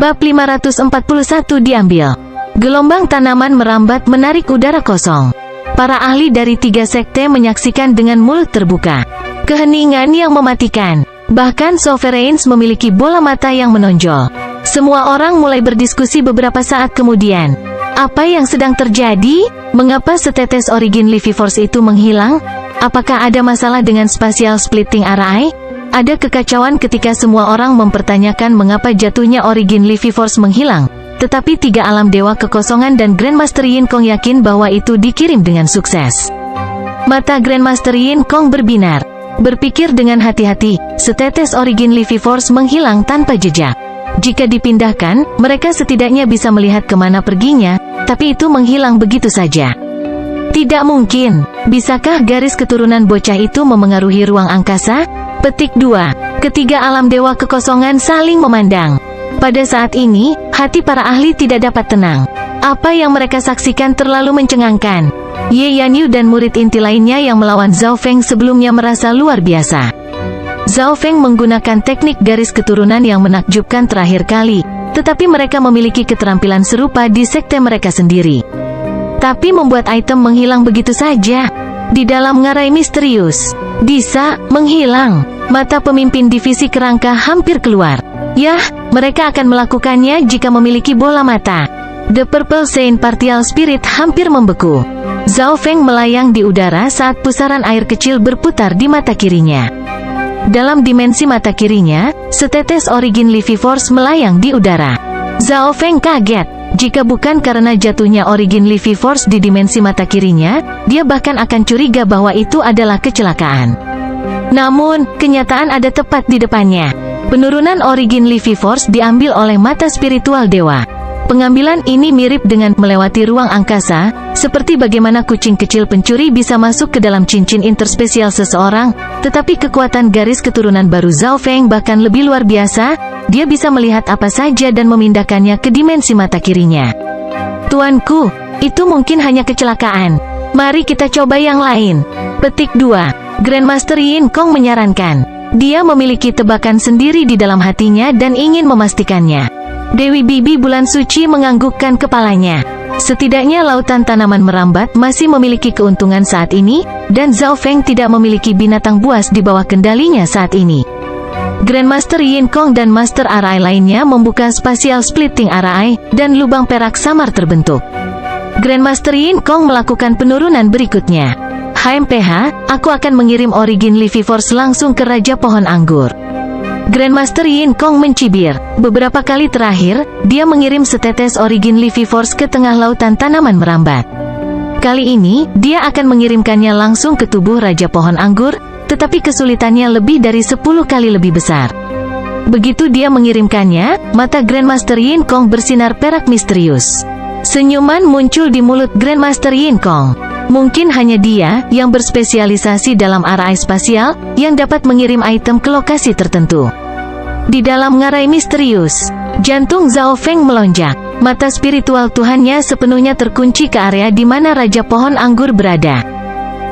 Bab 541 diambil. Gelombang tanaman merambat menarik udara kosong. Para ahli dari 3 sekte menyaksikan dengan mulut terbuka. Keheningan yang mematikan. Bahkan Sovereigns memiliki bola mata yang menonjol. Semua orang mulai berdiskusi beberapa saat kemudian. Apa yang sedang terjadi? Mengapa setetes Origin Livy Force itu menghilang? Apakah ada masalah dengan Spatial Splitting Array? Ada kekacauan ketika semua orang mempertanyakan mengapa jatuhnya Origin Livy Force menghilang. Tetapi 3 alam dewa kekosongan dan Grandmaster Yin Kong yakin bahwa itu dikirim dengan sukses. Mata Grandmaster Yin Kong berbinar. Berpikir dengan hati-hati, setetes Origin Livy Force menghilang tanpa jejak. Jika dipindahkan, mereka setidaknya bisa melihat kemana perginya, tapi itu menghilang begitu saja. Tidak mungkin. Bisakah garis keturunan bocah itu memengaruhi ruang angkasa? Petik 2. Ketiga alam dewa kekosongan saling memandang. Pada saat ini, hati para ahli tidak dapat tenang. Apa yang mereka saksikan terlalu mencengangkan. Ye Yanyu dan murid inti lainnya yang melawan Zhao Feng sebelumnya merasa luar biasa. Zhao Feng menggunakan teknik garis keturunan yang menakjubkan terakhir kali, tetapi mereka memiliki keterampilan serupa di sekte mereka sendiri. Tapi membuat item menghilang begitu saja. Di dalam ngarai misterius, Disa menghilang. Mata pemimpin divisi kerangka hampir keluar. Yah, mereka akan melakukannya jika memiliki bola mata. The Purple Saint Partial Spirit hampir membeku. Zhao Feng melayang di udara saat pusaran air kecil berputar di mata kirinya. Dalam dimensi mata kirinya, setetes Origin Livy Force melayang di udara. Zhao Feng kaget. Jika bukan karena jatuhnya Origin Livy Force di dimensi mata kirinya, dia bahkan akan curiga bahwa itu adalah kecelakaan. Namun, kenyataan ada tepat di depannya. Penurunan Origin Livy Force diambil oleh mata spiritual dewa. Pengambilan ini mirip dengan melewati ruang angkasa, seperti bagaimana kucing kecil pencuri bisa masuk ke dalam cincin interspesial seseorang, tetapi kekuatan garis keturunan baru Zhao Feng bahkan lebih luar biasa. Dia bisa melihat apa saja dan memindahkannya ke dimensi mata kirinya. Tuanku, itu mungkin hanya kecelakaan. Mari kita coba yang lain. Petik 2. Grandmaster Yin Kong menyarankan. Dia memiliki tebakan sendiri di dalam hatinya dan ingin memastikannya. Dewi Bibi Bulan Suci menganggukkan kepalanya. Setidaknya lautan tanaman merambat masih memiliki keuntungan saat ini, dan Zhao Feng tidak memiliki binatang buas di bawah kendalinya saat ini. Grandmaster Yin Kong dan Master Array lainnya membuka Spatial Splitting Array, dan lubang perak samar terbentuk. Grandmaster Yin Kong melakukan penurunan berikutnya. HMPH, aku akan mengirim Origin Livy Force langsung ke Raja Pohon Anggur. Grandmaster Yin Kong mencibir. Beberapa kali terakhir, dia mengirim setetes Origin Livy Force ke tengah lautan tanaman merambat. Kali ini, dia akan mengirimkannya langsung ke tubuh Raja Pohon Anggur, tetapi kesulitannya lebih dari 10 kali lebih besar. Begitu dia mengirimkannya, mata Grandmaster Yin Kong bersinar perak misterius. Senyuman muncul di mulut Grandmaster Yin Kong. Mungkin hanya dia yang berspesialisasi dalam array spasial yang dapat mengirim item ke lokasi tertentu. Di dalam ngarai misterius, jantung Zhao Feng melonjak. Mata spiritual Tuhannya sepenuhnya terkunci ke area di mana Raja Pohon Anggur berada.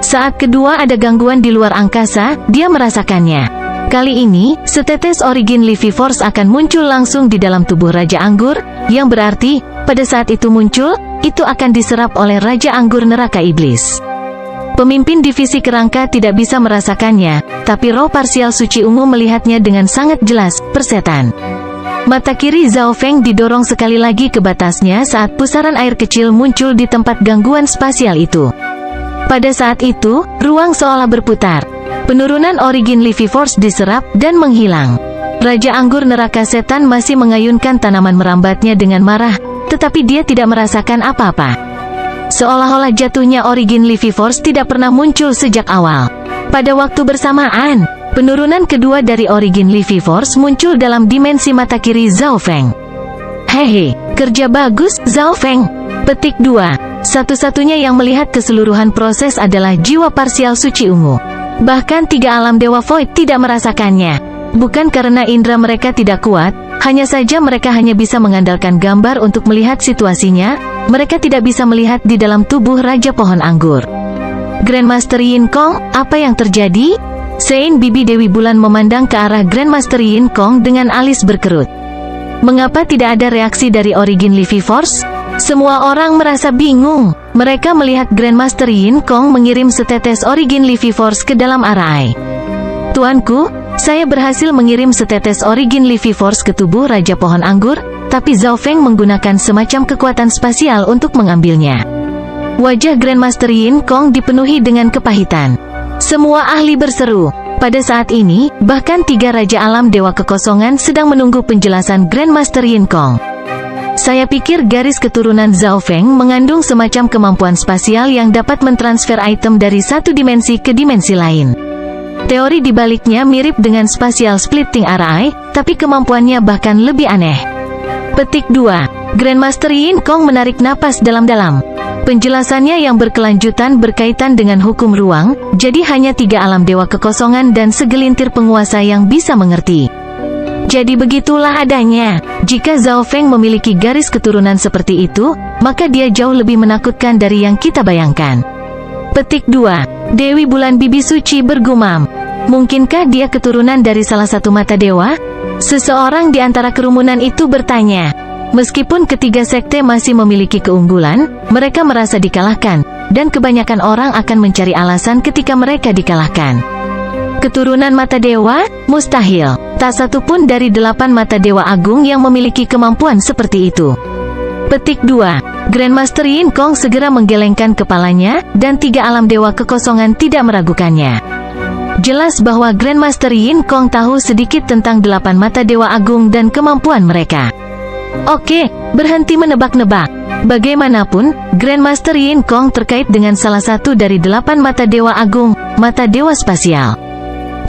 Saat kedua ada gangguan di luar angkasa, dia merasakannya. Kali ini, setetes Origin Livy Force akan muncul langsung di dalam tubuh Raja Anggur, yang berarti, pada saat itu muncul, itu akan diserap oleh Raja Anggur Neraka Iblis. Pemimpin divisi kerangka tidak bisa merasakannya, tapi roh parsial suci ungu melihatnya dengan sangat jelas, persetan. Mata kiri Zhao Feng didorong sekali lagi ke batasnya saat pusaran air kecil muncul di tempat gangguan spasial itu. Pada saat itu, ruang seolah berputar. Penurunan Origin Livy Force diserap dan menghilang. Raja Anggur Neraka Setan masih mengayunkan tanaman merambatnya dengan marah, tetapi dia tidak merasakan apa-apa. Seolah-olah jatuhnya Origin Livy Force tidak pernah muncul sejak awal. Pada waktu bersamaan, penurunan kedua dari Origin Livy Force muncul dalam dimensi mata kiri Zhao Feng. Hehe, kerja bagus, Zhao Feng. Petik 2. Satu-satunya yang melihat keseluruhan proses adalah jiwa parsial suci ungu. Bahkan 3 alam dewa Void tidak merasakannya. Bukan karena indera mereka tidak kuat, hanya saja mereka hanya bisa mengandalkan gambar untuk melihat situasinya. Mereka tidak bisa melihat di dalam tubuh Raja Pohon Anggur. Grandmaster Yin Kong, apa yang terjadi? Saint Bibi Dewi Bulan memandang ke arah Grandmaster Yin Kong dengan alis berkerut. Mengapa tidak ada reaksi dari Origin Livy Force? Semua orang merasa bingung. Mereka melihat Grandmaster Yin Kong mengirim setetes Origin Livy Force ke dalam Arai. Tuanku, saya berhasil mengirim setetes Origin Livy Force ke tubuh Raja Pohon Anggur, tapi Zhao Feng menggunakan semacam kekuatan spasial untuk mengambilnya. Wajah Grandmaster Yin Kong dipenuhi dengan kepahitan. Semua ahli berseru. Pada saat ini, bahkan 3 Raja Alam Dewa Kekosongan sedang menunggu penjelasan Grandmaster Yin Kong. Saya pikir garis keturunan Zhao Feng mengandung semacam kemampuan spasial yang dapat mentransfer item dari satu dimensi ke dimensi lain. Teori dibaliknya mirip dengan spatial splitting Arai, tapi kemampuannya bahkan lebih aneh. Petik 2. Grandmaster Yin Kong menarik napas dalam-dalam. Penjelasannya yang berkelanjutan berkaitan dengan hukum ruang, jadi hanya 3 alam dewa kekosongan dan segelintir penguasa yang bisa mengerti. Jadi begitulah adanya. Jika Zhao Feng memiliki garis keturunan seperti itu, maka dia jauh lebih menakutkan dari yang kita bayangkan. Petik 2. Dewi Bulan Bibi Suci bergumam. Mungkinkah dia keturunan dari salah satu mata dewa? Seseorang di antara kerumunan itu bertanya. Meskipun ketiga sekte masih memiliki keunggulan, mereka merasa dikalahkan, dan kebanyakan orang akan mencari alasan ketika mereka dikalahkan. Keturunan mata dewa? Mustahil. Tak satu pun dari 8 mata dewa agung yang memiliki kemampuan seperti itu. Petik 2. Grandmaster Yin Kong segera menggelengkan kepalanya, dan 3 alam dewa kekosongan tidak meragukannya. Jelas bahwa Grandmaster Yin Kong tahu sedikit tentang 8 mata dewa agung dan kemampuan mereka. Oke, berhenti menebak-nebak. Bagaimanapun, Grandmaster Yin Kong terkait dengan salah satu dari 8 mata dewa agung, mata dewa spasial.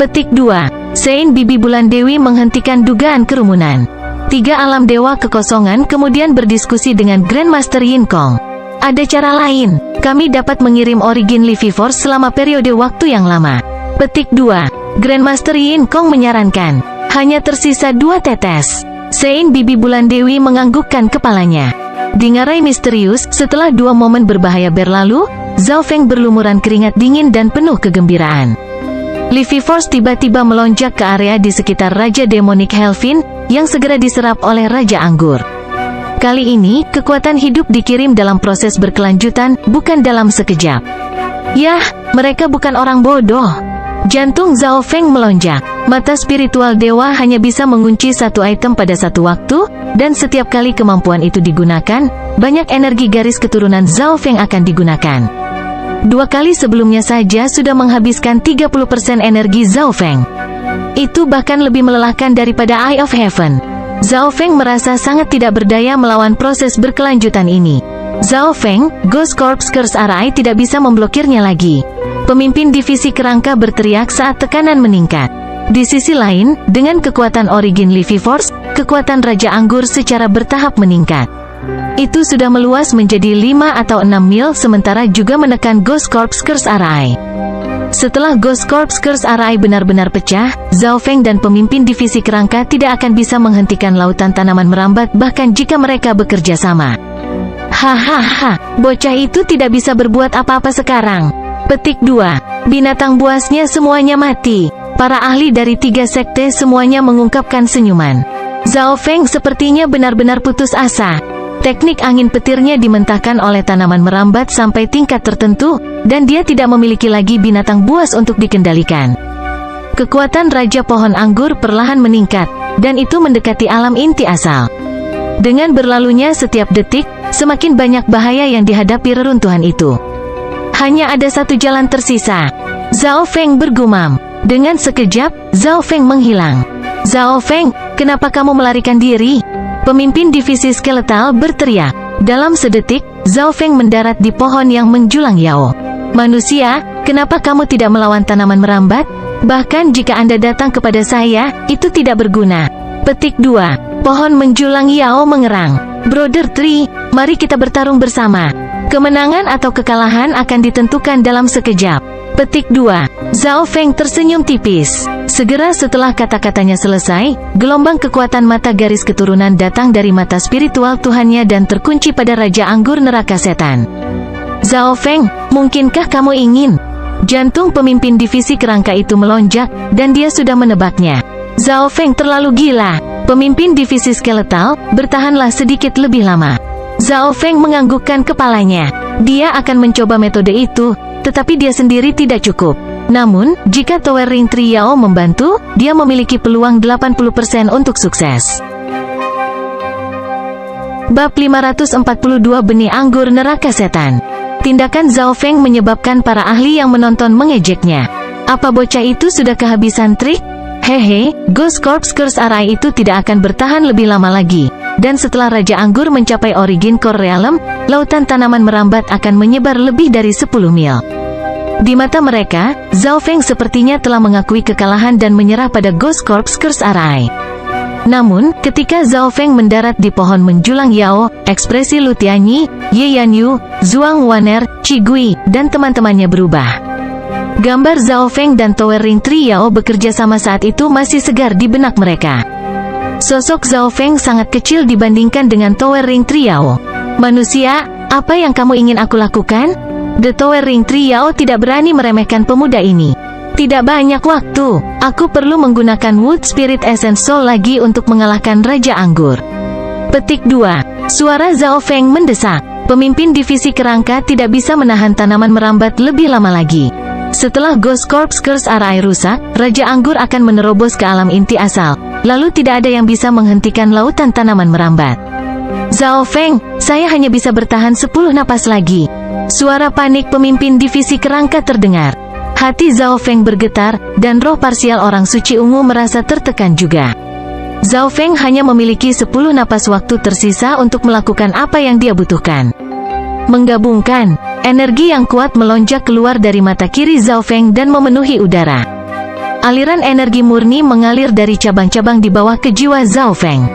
Petik 2. Sein Bibi Bulan Dewi menghentikan dugaan kerumunan. 3 alam dewa kekosongan kemudian berdiskusi dengan Grandmaster Yin Kong. Ada cara lain, kami dapat mengirim Origin Livy Force selama periode waktu yang lama. Petik 2. Grandmaster Yin Kong menyarankan. Hanya tersisa 2 tetes. Sein Bibi Bulan Dewi menganggukkan kepalanya. Di ngarai misterius, setelah 2 momen berbahaya berlalu, Zhao Feng berlumuran keringat dingin dan penuh kegembiraan. Livy Force tiba-tiba melonjak ke area di sekitar Raja Demonik Helvin, yang segera diserap oleh Raja Anggur. Kali ini, kekuatan hidup dikirim dalam proses berkelanjutan, bukan dalam sekejap. Yah, mereka bukan orang bodoh. Jantung Zhao Feng melonjak. Mata spiritual dewa hanya bisa mengunci satu item pada satu waktu, dan setiap kali kemampuan itu digunakan, banyak energi garis keturunan Zhao Feng akan digunakan. 2 kali sebelumnya saja sudah menghabiskan 30% energi Zhao Feng. Itu bahkan lebih melelahkan daripada Eye of Heaven. Zhao Feng merasa sangat tidak berdaya melawan proses berkelanjutan ini. Zhao Feng, Ghost Corps Curse Arai tidak bisa memblokirnya lagi. Pemimpin divisi kerangka berteriak saat tekanan meningkat. Di sisi lain, dengan kekuatan Origin Livy Force, kekuatan Raja Anggur secara bertahap meningkat. Itu sudah meluas menjadi 5 atau 6 mil sementara juga menekan Ghost Corps Curse Arai. Setelah Ghost Corps Curse Arai benar-benar pecah, Zhao Feng dan pemimpin divisi kerangka tidak akan bisa menghentikan lautan tanaman merambat bahkan jika mereka bekerja sama. Hahaha, bocah itu tidak bisa berbuat apa-apa sekarang. Petik 2. Binatang buasnya semuanya mati. Para ahli dari 3 sekte semuanya mengungkapkan senyuman. Zhao Feng sepertinya benar-benar putus asa. Teknik angin petirnya dimentahkan oleh tanaman merambat sampai tingkat tertentu, dan dia tidak memiliki lagi binatang buas untuk dikendalikan. Kekuatan Raja Pohon Anggur perlahan meningkat, dan itu mendekati alam inti asal. Dengan berlalunya setiap detik, semakin banyak bahaya yang dihadapi reruntuhan itu. Hanya ada satu jalan tersisa. Zhao Feng bergumam. Dengan sekejap, Zhao Feng menghilang. Zhao Feng, kenapa kamu melarikan diri? Pemimpin divisi skeletal berteriak. Dalam sedetik, Zhao Feng mendarat di pohon yang menjulang Yao. Manusia, kenapa kamu tidak melawan tanaman merambat? Bahkan jika Anda datang kepada saya, itu tidak berguna. Petik 2. Pohon menjulang Yao mengerang. Brother Tree, mari kita bertarung bersama. Kemenangan atau kekalahan akan ditentukan dalam sekejap. Petik 2. Zhao Feng tersenyum tipis. Segera setelah kata-katanya selesai, gelombang kekuatan mata garis keturunan datang dari mata spiritual Tuhannya dan terkunci pada Raja Anggur Neraka Setan. Zhao Feng, mungkinkah kamu ingin? Jantung pemimpin divisi kerangka itu melonjak, dan dia sudah menebaknya. Zhao Feng terlalu gila. Pemimpin divisi skeletal, bertahanlah sedikit lebih lama. Zhao Feng menganggukkan kepalanya. Dia akan mencoba metode itu, tetapi dia sendiri tidak cukup. Namun, jika Tower Ring Triao membantu, dia memiliki peluang 80% untuk sukses. Bab 542 Benih Anggur Neraka Setan. Tindakan Zhao Feng menyebabkan para ahli yang menonton mengejeknya. Apa bocah itu sudah kehabisan trik? Hehe, Ghost Corpse Curse Eye itu tidak akan bertahan lebih lama lagi. Dan setelah Raja Anggur mencapai Origin Core Realm, lautan tanaman merambat akan menyebar lebih dari 10 mil. Di mata mereka, Zhao Feng sepertinya telah mengakui kekalahan dan menyerah pada Ghost Corpse Curse Eye. Namun, ketika Zhao Feng mendarat di pohon menjulang Yao, ekspresi Lu Tianyi, Ye Yanyu, Zhuang Waner, Qi Gui, dan teman-temannya berubah. Gambar Zhao Feng dan Tower Ring Triao bekerja sama saat itu masih segar di benak mereka. Sosok Zhao Feng sangat kecil dibandingkan dengan Tower Ring Triao. Manusia, apa yang kamu ingin aku lakukan? The Tower Ring Triao tidak berani meremehkan pemuda ini. Tidak banyak waktu, aku perlu menggunakan Wood Spirit Essence Soul lagi untuk mengalahkan Raja Anggur. Petik 2. Suara Zhao Feng mendesak. Pemimpin divisi kerangka tidak bisa menahan tanaman merambat lebih lama lagi. Setelah Ghost Corpse Curse Eye rusak, Raja Anggur akan menerobos ke alam inti asal. Lalu tidak ada yang bisa menghentikan lautan tanaman merambat. Zhao Feng, saya hanya bisa bertahan 10 napas lagi. Suara panik pemimpin divisi kerangka terdengar. Hati Zhao Feng bergetar, dan roh parsial orang suci ungu merasa tertekan juga. Zhao Feng hanya memiliki 10 napas waktu tersisa untuk melakukan apa yang dia butuhkan. Menggabungkan, energi yang kuat melonjak keluar dari mata kiri Zhao Feng dan memenuhi udara. Aliran energi murni mengalir dari cabang-cabang di bawah ke jiwa Zhao Feng.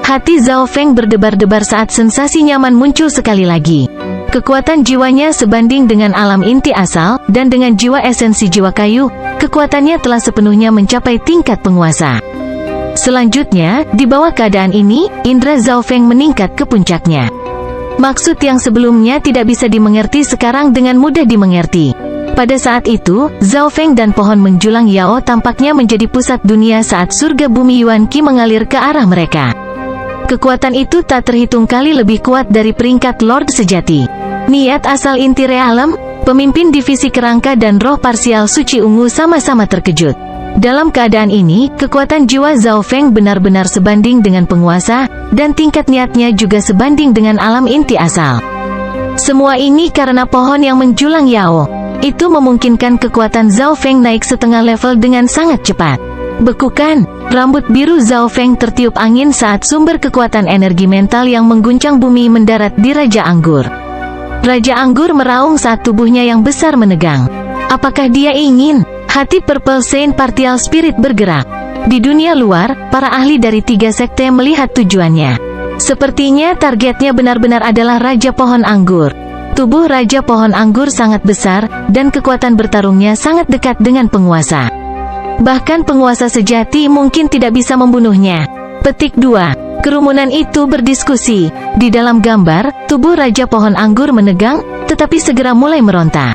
Hati Zhao Feng berdebar-debar saat sensasi nyaman muncul sekali lagi. Kekuatan jiwanya sebanding dengan alam inti asal, dan dengan jiwa esensi jiwa kayu, kekuatannya telah sepenuhnya mencapai tingkat penguasa. Selanjutnya, di bawah keadaan ini, indera Zhao Feng meningkat ke puncaknya. Maksud yang sebelumnya tidak bisa dimengerti sekarang dengan mudah dimengerti. Pada saat itu, Zhao Feng dan pohon menjulang Yao tampaknya menjadi pusat dunia saat surga bumi Yuan Qi mengalir ke arah mereka. Kekuatan itu tak terhitung kali lebih kuat dari peringkat Lord sejati. Niat asal inti realem, pemimpin divisi kerangka dan roh parsial suci ungu sama-sama terkejut. Dalam keadaan ini, kekuatan jiwa Zhao Feng benar-benar sebanding dengan penguasa, dan tingkat niatnya juga sebanding dengan alam inti asal. Semua ini karena pohon yang menjulang Yao. Itu memungkinkan kekuatan Zhao Feng naik setengah level dengan sangat cepat. Bekukan, rambut biru Zhao Feng tertiup angin saat sumber kekuatan energi mental yang mengguncang bumi mendarat di Raja Anggur. Raja Anggur meraung saat tubuhnya yang besar menegang. Apakah dia ingin? Hati Purple Saint Partial Spirit bergerak. Di dunia luar, para ahli dari 3 sekte melihat tujuannya. Sepertinya targetnya benar-benar adalah Raja Pohon Anggur. Tubuh Raja Pohon Anggur sangat besar, dan kekuatan bertarungnya sangat dekat dengan penguasa. Bahkan penguasa sejati mungkin tidak bisa membunuhnya. Petik 2. Kerumunan itu berdiskusi. Di dalam gambar, tubuh Raja Pohon Anggur menegang, tetapi segera mulai meronta.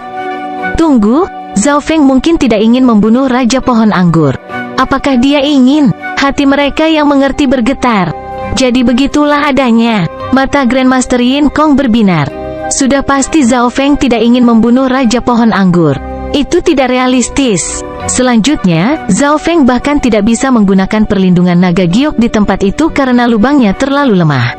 Tunggu, Zhao Feng mungkin tidak ingin membunuh Raja Pohon Anggur. Apakah dia ingin? Hati mereka yang mengerti bergetar. Jadi begitulah adanya. Mata Grandmaster Yin Kong berbinar. Sudah pasti Zhao Feng tidak ingin membunuh Raja Pohon Anggur. Itu tidak realistis. Selanjutnya, Zhao Feng bahkan tidak bisa menggunakan perlindungan naga giok di tempat itu karena lubangnya terlalu lemah.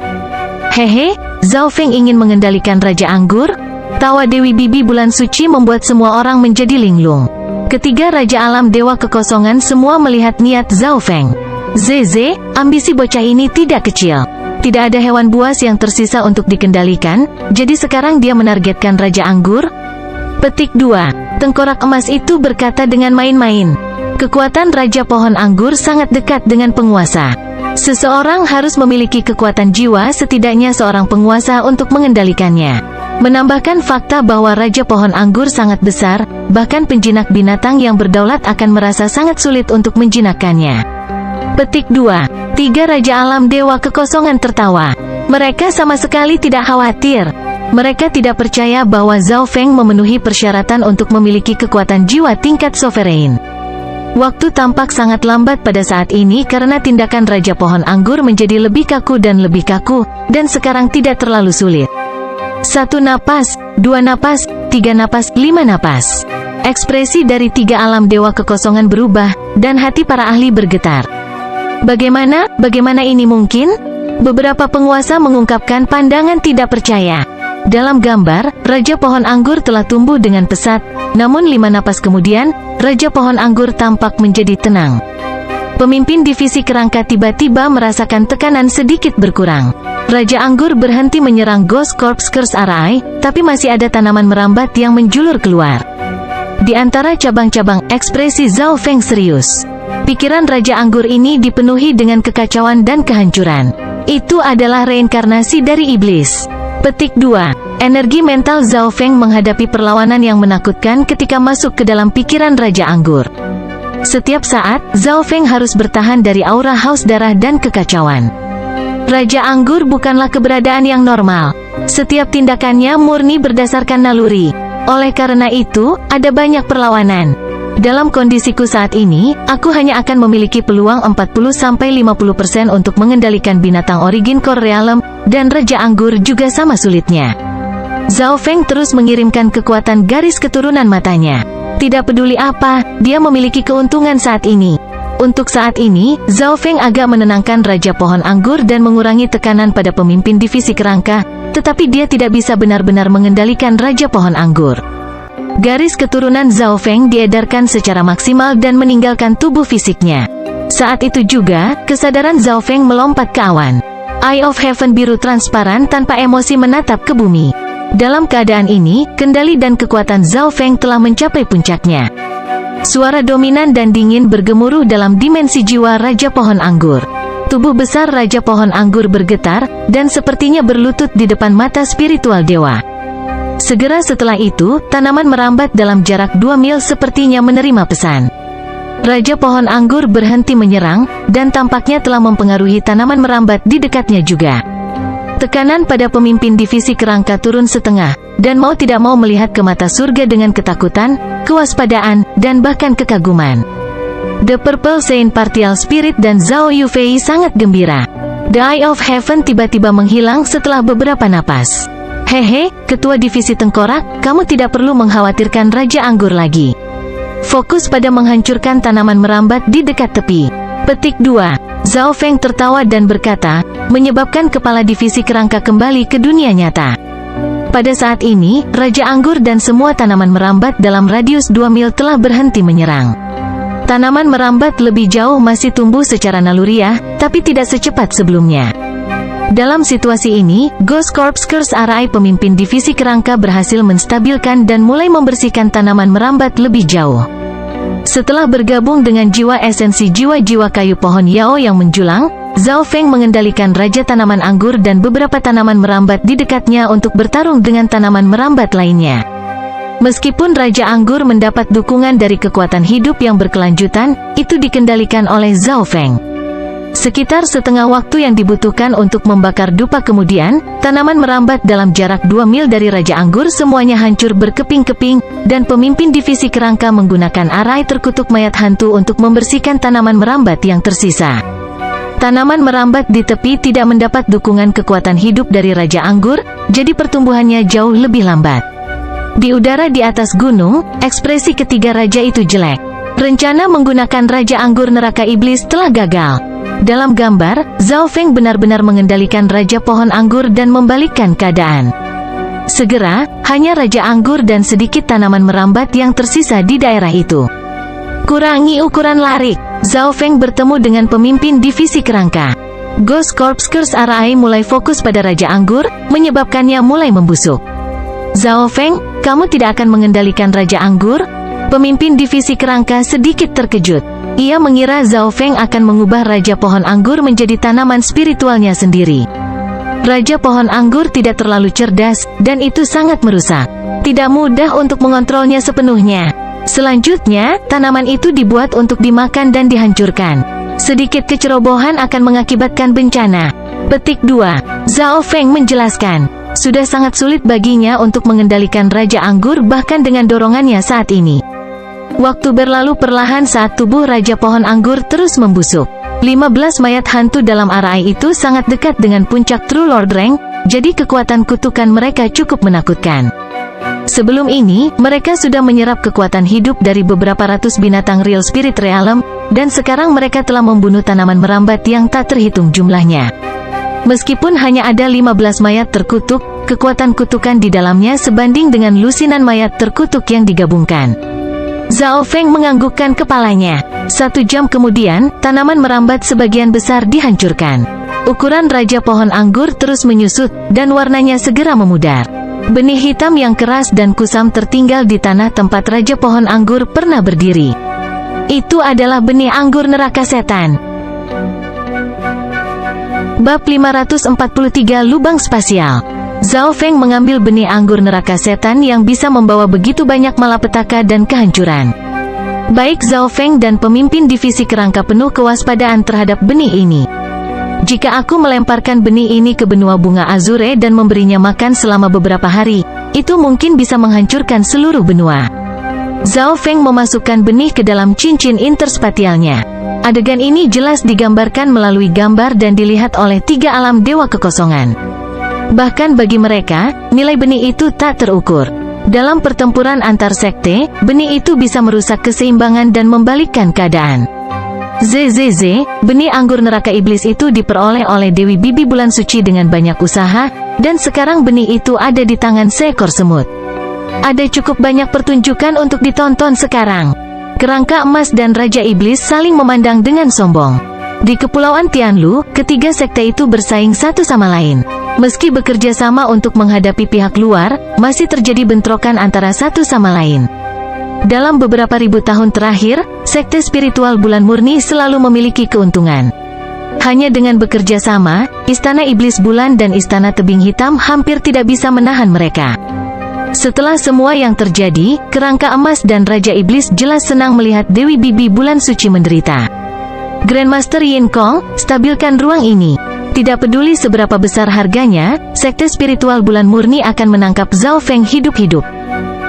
Hehe, Zhao Feng ingin mengendalikan Raja Anggur? Tawa Dewi Bibi Bulan Suci membuat semua orang menjadi linglung. Ketiga Raja Alam Dewa Kekosongan semua melihat niat Zhao Feng. Zeze, ambisi bocah ini tidak kecil. Tidak ada hewan buas yang tersisa untuk dikendalikan, jadi sekarang dia menargetkan Raja Anggur? Petik 2. Tengkorak emas itu berkata dengan main-main. Kekuatan Raja Pohon Anggur sangat dekat dengan penguasa. Seseorang harus memiliki kekuatan jiwa setidaknya seorang penguasa untuk mengendalikannya. Menambahkan fakta bahwa Raja Pohon Anggur sangat besar, bahkan penjinak binatang yang berdaulat akan merasa sangat sulit untuk menjinakkannya. Petik 2. 3 Raja Alam Dewa Kekosongan tertawa. Mereka sama sekali tidak khawatir. Mereka tidak percaya bahwa Zhao Feng memenuhi persyaratan untuk memiliki kekuatan jiwa tingkat sovereign. Waktu tampak sangat lambat pada saat ini karena tindakan Raja Pohon Anggur menjadi lebih kaku, dan sekarang tidak terlalu sulit. 1 napas, 2 napas, 3 napas, 5 napas. Ekspresi dari 3 alam dewa kekosongan berubah, dan hati para ahli bergetar. Bagaimana ini mungkin? Beberapa penguasa mengungkapkan pandangan tidak percaya. Dalam gambar, Raja Pohon Anggur telah tumbuh dengan pesat, namun 5 napas kemudian, Raja Pohon Anggur tampak menjadi tenang. Pemimpin divisi kerangka tiba-tiba merasakan tekanan sedikit berkurang. Raja Anggur berhenti menyerang Ghost Corps Curse Arai, tapi masih ada tanaman merambat yang menjulur keluar. Di antara cabang-cabang, ekspresi Zhao Feng serius. Pikiran Raja Anggur ini dipenuhi dengan kekacauan dan kehancuran. Itu adalah reinkarnasi dari iblis. Petik 2. Energi mental Zhao Feng menghadapi perlawanan yang menakutkan ketika masuk ke dalam pikiran Raja Anggur. Setiap saat, Zhao Feng harus bertahan dari aura haus darah dan kekacauan. Raja Anggur bukanlah keberadaan yang normal. Setiap tindakannya murni berdasarkan naluri. Oleh karena itu, ada banyak perlawanan. Dalam kondisiku saat ini, aku hanya akan memiliki peluang 40-50% untuk mengendalikan binatang origin core realm, dan Raja Anggur juga sama sulitnya. Zhao Feng terus mengirimkan kekuatan garis keturunan matanya. Tidak peduli apa, dia memiliki keuntungan saat ini. Untuk saat ini, Zhao Feng agak menenangkan Raja Pohon Anggur dan mengurangi tekanan pada pemimpin divisi kerangka, tetapi dia tidak bisa benar-benar mengendalikan Raja Pohon Anggur. Garis keturunan Zhao Feng diedarkan secara maksimal dan meninggalkan tubuh fisiknya. Saat itu juga, kesadaran Zhao Feng melompat ke awan. Eye of Heaven biru transparan tanpa emosi menatap ke bumi. Dalam keadaan ini, kendali dan kekuatan Zhao Feng telah mencapai puncaknya. Suara dominan dan dingin bergemuruh dalam dimensi jiwa Raja Pohon Anggur. Tubuh besar Raja Pohon Anggur bergetar, dan sepertinya berlutut di depan mata spiritual dewa. Segera setelah itu, tanaman merambat dalam jarak 2 mil sepertinya menerima pesan. Raja Pohon Anggur berhenti menyerang, dan tampaknya telah mempengaruhi tanaman merambat di dekatnya juga. Tekanan pada pemimpin divisi kerangka turun setengah, dan mau tidak mau melihat ke mata surga dengan ketakutan, kewaspadaan, dan bahkan kekaguman. The Purple Saint Partial Spirit dan Zhao Yufei sangat gembira. The Eye of Heaven tiba-tiba menghilang setelah beberapa napas. Hehe, Ketua Divisi Tengkorak, kamu tidak perlu mengkhawatirkan Raja Anggur lagi. Fokus pada menghancurkan tanaman merambat di dekat tepi. Petik 2. Zhao Feng tertawa dan berkata, menyebabkan kepala divisi kerangka kembali ke dunia nyata. Pada saat ini, Raja Anggur dan semua tanaman merambat dalam radius 2 mil telah berhenti menyerang. Tanaman merambat lebih jauh masih tumbuh secara naluriah, tapi tidak secepat sebelumnya. Dalam situasi ini, Ghost Corps Curse Arai pemimpin divisi kerangka berhasil menstabilkan dan mulai membersihkan tanaman merambat lebih jauh. Setelah bergabung dengan jiwa esensi jiwa-jiwa kayu pohon Yao yang menjulang, Zhao Feng mengendalikan Raja Tanaman Anggur dan beberapa tanaman merambat di dekatnya untuk bertarung dengan tanaman merambat lainnya. Meskipun Raja Anggur mendapat dukungan dari kekuatan hidup yang berkelanjutan, itu dikendalikan oleh Zhao Feng. Sekitar setengah waktu yang dibutuhkan untuk membakar dupa kemudian, tanaman merambat dalam jarak 2 mil dari Raja Anggur semuanya hancur berkeping-keping, dan pemimpin divisi kerangka menggunakan arai terkutuk mayat hantu untuk membersihkan tanaman merambat yang tersisa. Tanaman merambat di tepi tidak mendapat dukungan kekuatan hidup dari Raja Anggur, jadi pertumbuhannya jauh lebih lambat. Di udara di atas gunung, ekspresi ketiga raja itu jelek. Rencana menggunakan Raja Anggur Neraka Iblis telah gagal. Dalam gambar, Zhao Feng benar-benar mengendalikan Raja Pohon Anggur dan membalikkan keadaan. Segera, hanya Raja Anggur dan sedikit tanaman merambat yang tersisa di daerah itu. Kurangi ukuran larik. Zhao Feng bertemu dengan pemimpin divisi kerangka. Ghost Corps Curse Arai mulai fokus pada Raja Anggur, menyebabkannya mulai membusuk. Zhao Feng, kamu tidak akan mengendalikan Raja Anggur? Pemimpin divisi kerangka sedikit terkejut. Ia mengira Zhao Feng akan mengubah Raja Pohon Anggur menjadi tanaman spiritualnya sendiri. Raja Pohon Anggur tidak terlalu cerdas, dan itu sangat merusak. Tidak mudah untuk mengontrolnya sepenuhnya. Selanjutnya, tanaman itu dibuat untuk dimakan dan dihancurkan. Sedikit kecerobohan akan mengakibatkan bencana. Petik 2. Zhao Feng menjelaskan, sudah sangat sulit baginya untuk mengendalikan Raja Anggur bahkan dengan dorongannya saat ini. Waktu berlalu perlahan saat tubuh Raja Pohon Anggur terus membusuk. 15 mayat hantu dalam arai itu sangat dekat dengan puncak True Lord Rank, jadi kekuatan kutukan mereka cukup menakutkan. Sebelum ini, mereka sudah menyerap kekuatan hidup dari beberapa ratus binatang real spirit realm, dan sekarang mereka telah membunuh tanaman merambat yang tak terhitung jumlahnya. Meskipun hanya ada 15 mayat terkutuk, kekuatan kutukan di dalamnya sebanding dengan lusinan mayat terkutuk yang digabungkan. Zhao Feng menganggukkan kepalanya. 1 jam kemudian, tanaman merambat sebagian besar dihancurkan. Ukuran Raja Pohon Anggur terus menyusut, dan warnanya segera memudar. Benih hitam yang keras dan kusam tertinggal di tanah tempat Raja Pohon Anggur pernah berdiri. Itu adalah benih anggur neraka setan. Bab 543 Lubang Spasial. Zhao Feng mengambil benih anggur neraka setan yang bisa membawa begitu banyak malapetaka dan kehancuran. Baik Zhao Feng dan pemimpin divisi kerangka penuh kewaspadaan terhadap benih ini. Jika aku melemparkan benih ini ke benua bunga Azure dan memberinya makan selama beberapa hari, itu mungkin bisa menghancurkan seluruh benua. Zhao Feng memasukkan benih ke dalam cincin interspatialnya. Adegan ini jelas digambarkan melalui gambar dan dilihat oleh 3 alam dewa kekosongan. Bahkan bagi mereka, nilai benih itu tak terukur. Dalam pertempuran antar sekte, benih itu bisa merusak keseimbangan dan membalikkan keadaan. ZZZ, benih anggur neraka iblis itu diperoleh oleh Dewi Bibi Bulan Suci dengan banyak usaha, dan sekarang benih itu ada di tangan seekor semut. Ada cukup banyak pertunjukan untuk ditonton sekarang. Kerangka emas dan Raja Iblis saling memandang dengan sombong. Di Kepulauan Tianlu, ketiga sekte itu bersaing satu sama lain. Meski bekerja sama untuk menghadapi pihak luar, masih terjadi bentrokan antara satu sama lain. Dalam beberapa ribu tahun terakhir, sekte spiritual Bulan Murni selalu memiliki keuntungan. Hanya dengan bekerja sama, Istana Iblis Bulan dan Istana Tebing Hitam hampir tidak bisa menahan mereka. Setelah semua yang terjadi, Kerangka Emas dan Raja Iblis jelas senang melihat Dewi Bibi Bulan Suci menderita. Grandmaster Yin Kong, stabilkan ruang ini. Tidak peduli seberapa besar harganya, sekte spiritual Bulan Murni akan menangkap Zhao Feng hidup-hidup.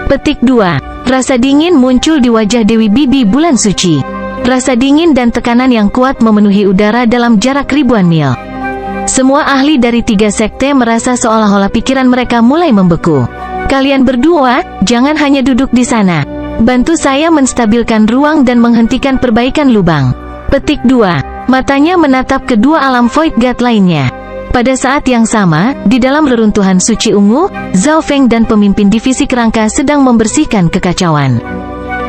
Petik 2. Rasa dingin muncul di wajah Dewi Bibi Bulan Suci. Rasa dingin dan tekanan yang kuat memenuhi udara dalam jarak ribuan mil. Semua ahli dari 3 sekte merasa seolah-olah pikiran mereka mulai membeku. Kalian berdua, jangan hanya duduk di sana. Bantu saya menstabilkan ruang dan menghentikan perbaikan lubang. Petik 2. Matanya menatap kedua alam Void God lainnya. Pada saat yang sama, di dalam reruntuhan suci ungu, Zhao Feng dan pemimpin divisi kerangka sedang membersihkan kekacauan.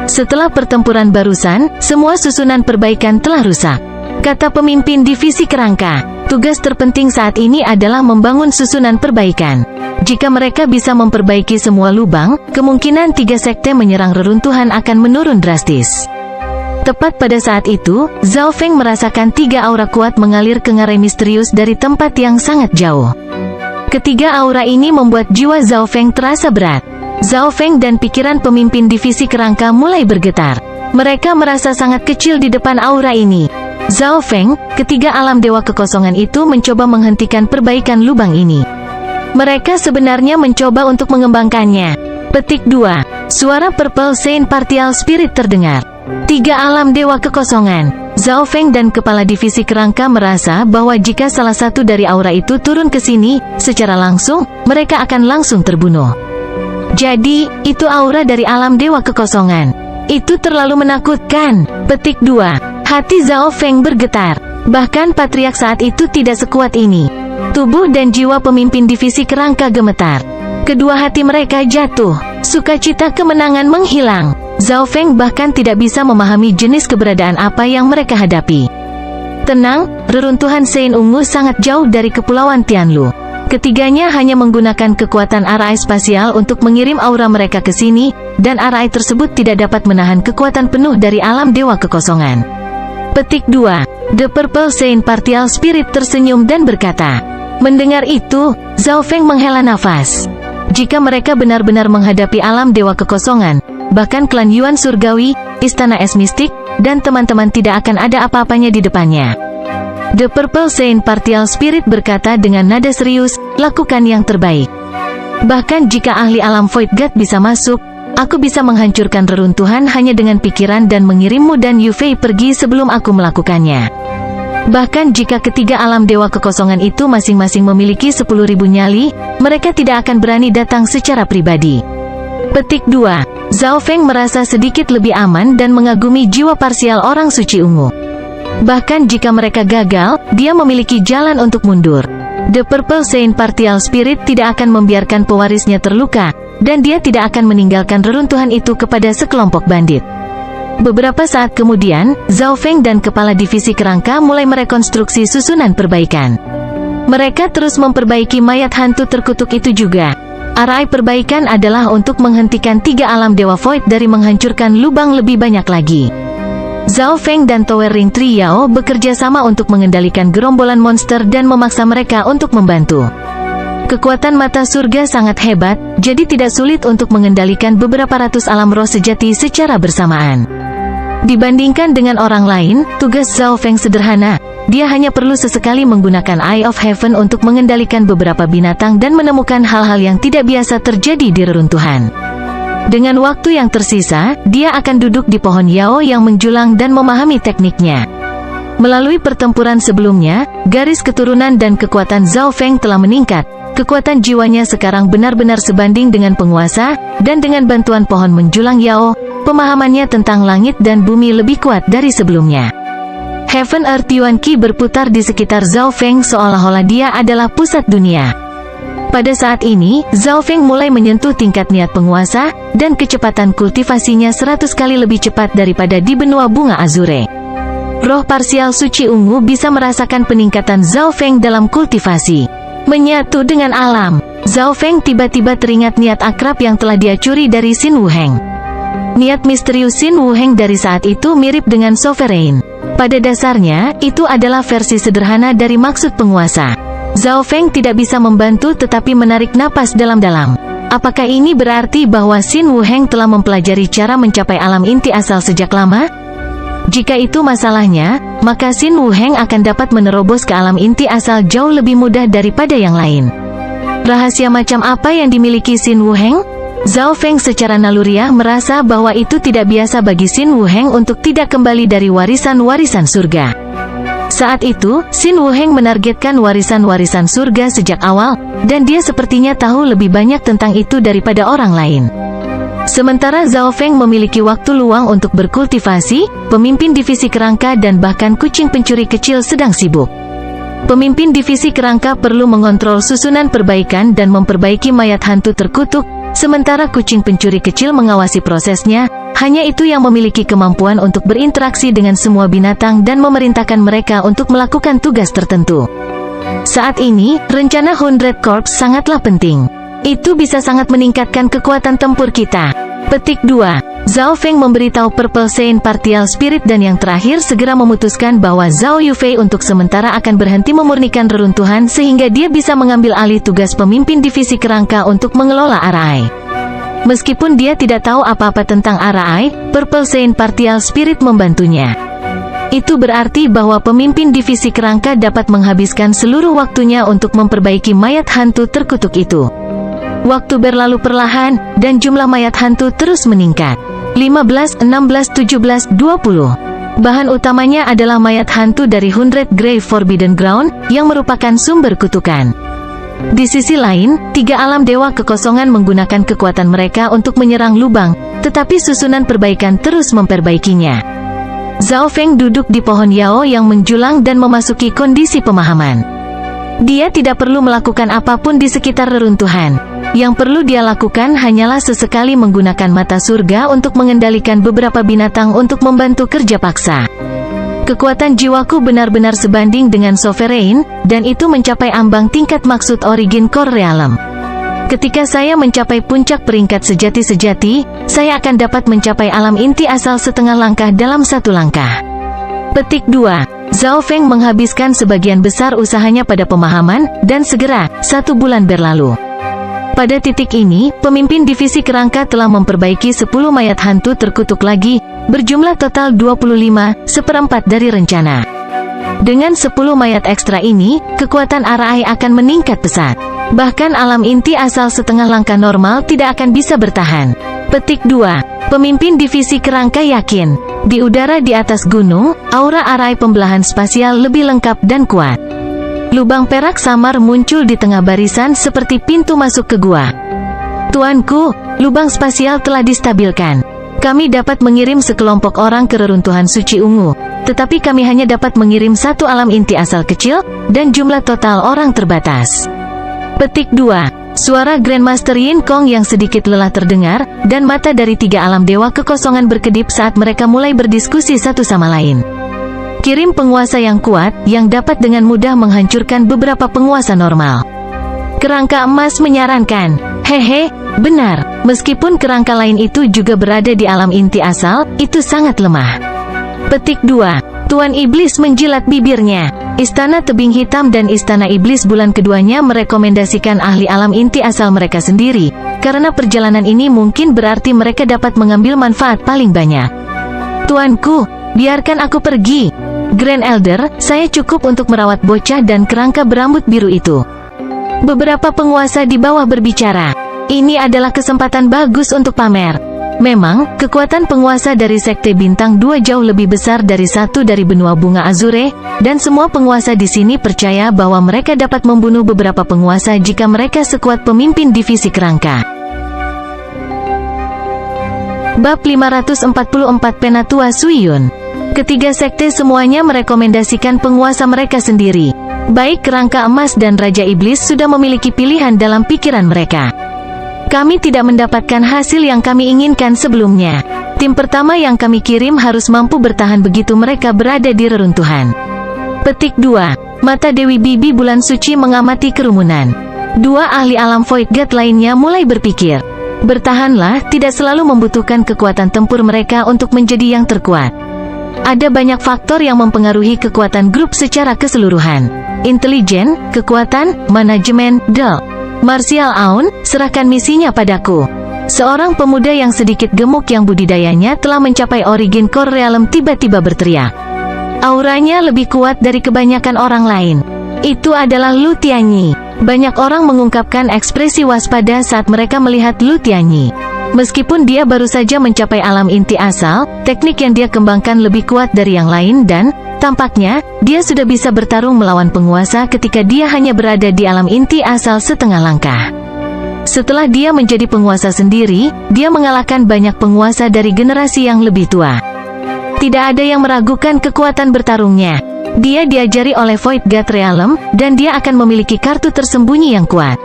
Setelah pertempuran barusan, semua susunan perbaikan telah rusak. Kata pemimpin divisi kerangka, tugas terpenting saat ini adalah membangun susunan perbaikan. Jika mereka bisa memperbaiki semua lubang, kemungkinan 3 sekte menyerang reruntuhan akan menurun drastis. Tepat pada saat itu, Zhao Feng merasakan 3 aura kuat mengalir ke ngarai misterius dari tempat yang sangat jauh. Ketiga aura ini membuat jiwa Zhao Feng terasa berat. Zhao Feng dan pikiran pemimpin divisi kerangka mulai bergetar. Mereka merasa sangat kecil di depan aura ini. Zhao Feng, ketiga alam dewa kekosongan itu mencoba menghentikan perbaikan lubang ini. Mereka sebenarnya mencoba untuk mengembangkannya. Petik 2. Suara Purple Saint Partial Spirit terdengar. 3 alam dewa kekosongan. Zhao Feng dan kepala divisi kerangka merasa bahwa jika salah satu dari aura itu turun ke sini, secara langsung, mereka akan langsung terbunuh. Jadi, itu aura dari alam dewa kekosongan. Itu terlalu menakutkan. Petik 2. Hati Zhao Feng bergetar. Bahkan patriark saat itu tidak sekuat ini. Tubuh dan jiwa pemimpin divisi kerangka gemetar. Kedua hati mereka jatuh. Sukacita kemenangan menghilang. Zhao Feng bahkan tidak bisa memahami jenis keberadaan apa yang mereka hadapi. Tenang, reruntuhan Sein Ungu sangat jauh dari Kepulauan Tianlu. Ketiganya hanya menggunakan kekuatan arai spasial untuk mengirim aura mereka ke sini, dan arai tersebut tidak dapat menahan kekuatan penuh dari alam dewa kekosongan. Petik 2. The Purple Saint Partial Spirit tersenyum dan berkata. Mendengar itu, Zhao Feng menghela nafas. Jika mereka benar-benar menghadapi alam dewa kekosongan, bahkan klan Yuan Surgawi, Istana Es Mistik, dan teman-teman tidak akan ada apa-apanya di depannya. The Purple Saint Partial Spirit berkata dengan nada serius, lakukan yang terbaik. Bahkan jika ahli alam Void God bisa masuk, Aku bisa menghancurkan reruntuhan hanya dengan pikiran dan mengirimmu dan Yufei pergi sebelum aku melakukannya. Bahkan jika ketiga alam dewa kekosongan itu masing-masing memiliki 10.000 nyali, mereka tidak akan berani datang secara pribadi. Petik 2. Zhao Feng merasa sedikit lebih aman dan mengagumi jiwa parsial orang suci ungu. Bahkan jika mereka gagal, dia memiliki jalan untuk mundur. The Purple Saint Partial Spirit tidak akan membiarkan pewarisnya terluka, dan dia tidak akan meninggalkan reruntuhan itu kepada sekelompok bandit. Beberapa saat kemudian, Zhao Feng dan kepala divisi kerangka mulai merekonstruksi susunan perbaikan. Mereka terus memperbaiki mayat hantu terkutuk itu juga. Arai perbaikan adalah untuk menghentikan tiga alam dewa void dari menghancurkan lubang lebih banyak lagi. Zhao Feng dan Tower Ring Triao bekerja sama untuk mengendalikan gerombolan monster dan memaksa mereka untuk membantu. Kekuatan mata surga sangat hebat, jadi tidak sulit untuk mengendalikan beberapa ratus alam roh sejati secara bersamaan. Dibandingkan dengan orang lain, tugas Zhao Feng sederhana. Dia hanya perlu sesekali menggunakan Eye of Heaven untuk mengendalikan beberapa binatang dan menemukan hal-hal yang tidak biasa terjadi di reruntuhan. Dengan waktu yang tersisa, dia akan duduk di pohon Yao yang menjulang dan memahami tekniknya. Melalui pertempuran sebelumnya, garis keturunan dan kekuatan Zhao Feng telah meningkat. Kekuatan jiwanya sekarang benar-benar sebanding dengan penguasa, dan dengan bantuan pohon menjulang Yao, pemahamannya tentang langit dan bumi lebih kuat dari sebelumnya. Heaven Earth Yuan Qi berputar di sekitar Zhao Feng seolah-olah dia adalah pusat dunia. Pada saat ini, Zhao Feng mulai menyentuh tingkat niat penguasa, dan kecepatan kultivasinya 100 kali lebih cepat daripada di benua bunga Azure. Roh parsial suci ungu bisa merasakan peningkatan Zhao Feng dalam kultivasi. Menyatu dengan alam, Zhao Feng tiba-tiba teringat niat akrab yang telah dia curi dari Xin Wuheng. Niat misterius Xin Wuheng dari saat itu mirip dengan Sovereign. Pada dasarnya, itu adalah versi sederhana dari maksud penguasa. Zhao Feng tidak bisa membantu tetapi menarik napas dalam-dalam. Apakah ini berarti bahwa Xin Wuheng telah mempelajari cara mencapai alam inti asal sejak lama? Jika itu masalahnya, maka Xin Wuheng akan dapat menerobos ke alam inti asal jauh lebih mudah daripada yang lain. Rahasia macam apa yang dimiliki Xin Wuheng? Zhao Feng secara naluriah merasa bahwa itu tidak biasa bagi Xin Wuheng untuk tidak kembali dari warisan-warisan surga. Saat itu, Xin Wuheng menargetkan warisan-warisan surga sejak awal, dan dia sepertinya tahu lebih banyak tentang itu daripada orang lain. Sementara Zhao Feng memiliki waktu luang untuk berkultivasi, pemimpin divisi kerangka dan bahkan kucing pencuri kecil sedang sibuk. Pemimpin divisi kerangka perlu mengontrol susunan perbaikan dan memperbaiki mayat hantu terkutuk, sementara kucing pencuri kecil mengawasi prosesnya. Hanya itu yang memiliki kemampuan untuk berinteraksi dengan semua binatang dan memerintahkan mereka untuk melakukan tugas tertentu. Saat ini, rencana 100 Corps sangatlah penting. Itu bisa sangat meningkatkan kekuatan tempur kita. Petik 2. Zhao Feng memberitahu Purple Saint Partial Spirit dan yang terakhir segera memutuskan bahwa Zhao Yufei untuk sementara akan berhenti memurnikan reruntuhan sehingga dia bisa mengambil alih tugas pemimpin divisi kerangka untuk mengelola Arai. Meskipun dia tidak tahu apa-apa tentang Arai, Purple Saint Partial Spirit membantunya. Itu berarti bahwa pemimpin divisi kerangka dapat menghabiskan seluruh waktunya untuk memperbaiki mayat hantu terkutuk itu. Waktu berlalu perlahan, dan jumlah mayat hantu terus meningkat. 15, 16, 17, 20. Bahan utamanya adalah mayat hantu dari 100 Grave Forbidden Ground, yang merupakan sumber kutukan. Di sisi lain, tiga alam dewa kekosongan menggunakan kekuatan mereka untuk menyerang lubang, tetapi susunan perbaikan terus memperbaikinya. Zhao Feng duduk di pohon Yao yang menjulang dan memasuki kondisi pemahaman. Dia tidak perlu melakukan apapun di sekitar reruntuhan. Yang perlu dia lakukan hanyalah sesekali menggunakan mata surga untuk mengendalikan beberapa binatang untuk membantu kerja paksa. Kekuatan jiwaku benar-benar sebanding dengan Sovereign, dan itu mencapai ambang tingkat maksud Origin Core Realm. Ketika saya mencapai puncak peringkat sejati-sejati, saya akan dapat mencapai alam inti asal setengah langkah dalam satu langkah. Petik 2. Zhao Feng menghabiskan sebagian besar usahanya pada pemahaman, dan segera, 1 bulan berlalu. Pada titik ini, pemimpin divisi kerangka telah memperbaiki 10 mayat hantu terkutuk lagi, berjumlah total 25, seperempat dari rencana. Dengan 10 mayat ekstra ini, kekuatan Arai akan meningkat pesat. Bahkan alam inti asal setengah langkah normal tidak akan bisa bertahan. Petik 2. Pemimpin divisi kerangka yakin, di udara di atas gunung, aura arai pembelahan spasial lebih lengkap dan kuat. Lubang perak samar muncul di tengah barisan seperti pintu masuk ke gua. Tuanku, lubang spasial telah distabilkan. Kami dapat mengirim sekelompok orang ke reruntuhan suci ungu, tetapi kami hanya dapat mengirim satu alam inti asal kecil, dan jumlah total orang terbatas. Petik 2. Suara Grandmaster Yin Kong yang sedikit lelah terdengar, dan mata dari 3 alam dewa kekosongan berkedip saat mereka mulai berdiskusi satu sama lain. Kirim penguasa yang kuat, yang dapat dengan mudah menghancurkan beberapa penguasa normal. Kerangka emas menyarankan, hehe, benar, meskipun kerangka lain itu juga berada di alam inti asal, itu sangat lemah. Petik 2. Tuan Iblis menjilat bibirnya. Istana Tebing Hitam dan Istana Iblis bulan keduanya merekomendasikan ahli alam inti asal mereka sendiri, karena perjalanan ini mungkin berarti mereka dapat mengambil manfaat paling banyak. Tuanku, biarkan aku pergi. Grand Elder, saya cukup untuk merawat bocah dan kerangka berambut biru itu. Beberapa penguasa di bawah berbicara. Ini adalah kesempatan bagus untuk pamer. Memang, kekuatan penguasa dari Sekte Bintang 2 jauh lebih besar dari satu dari benua bunga Azure, dan semua penguasa di sini percaya bahwa mereka dapat membunuh beberapa penguasa jika mereka sekuat pemimpin divisi kerangka. Bab 544 Penatua Suiyun. Ketiga sekte semuanya merekomendasikan penguasa mereka sendiri. Baik kerangka emas dan Raja Iblis sudah memiliki pilihan dalam pikiran mereka. Kami tidak mendapatkan hasil yang kami inginkan sebelumnya. Tim pertama yang kami kirim harus mampu bertahan begitu mereka berada di reruntuhan. Petik 2. Mata Dewi Bibi Bulan Suci mengamati kerumunan. 2 ahli alam Void God lainnya mulai berpikir. Bertahanlah, tidak selalu membutuhkan kekuatan tempur mereka untuk menjadi yang terkuat. Ada banyak faktor yang mempengaruhi kekuatan grup secara keseluruhan. Intelijen, kekuatan, manajemen, Martial Aun, serahkan misinya padaku. Seorang pemuda yang sedikit gemuk yang budidayanya telah mencapai Origin Core Realm tiba-tiba berteriak. Auranya lebih kuat dari kebanyakan orang lain. Itu adalah Lu Tianyi. Banyak orang mengungkapkan ekspresi waspada saat mereka melihat Lu Tianyi. Meskipun dia baru saja mencapai alam inti asal, teknik yang dia kembangkan lebih kuat dari yang lain dan, tampaknya, dia sudah bisa bertarung melawan penguasa ketika dia hanya berada di alam inti asal setengah langkah. Setelah dia menjadi penguasa sendiri, dia mengalahkan banyak penguasa dari generasi yang lebih tua. Tidak ada yang meragukan kekuatan bertarungnya. Dia diajari oleh Void God Realm, dan dia akan memiliki kartu tersembunyi yang kuat.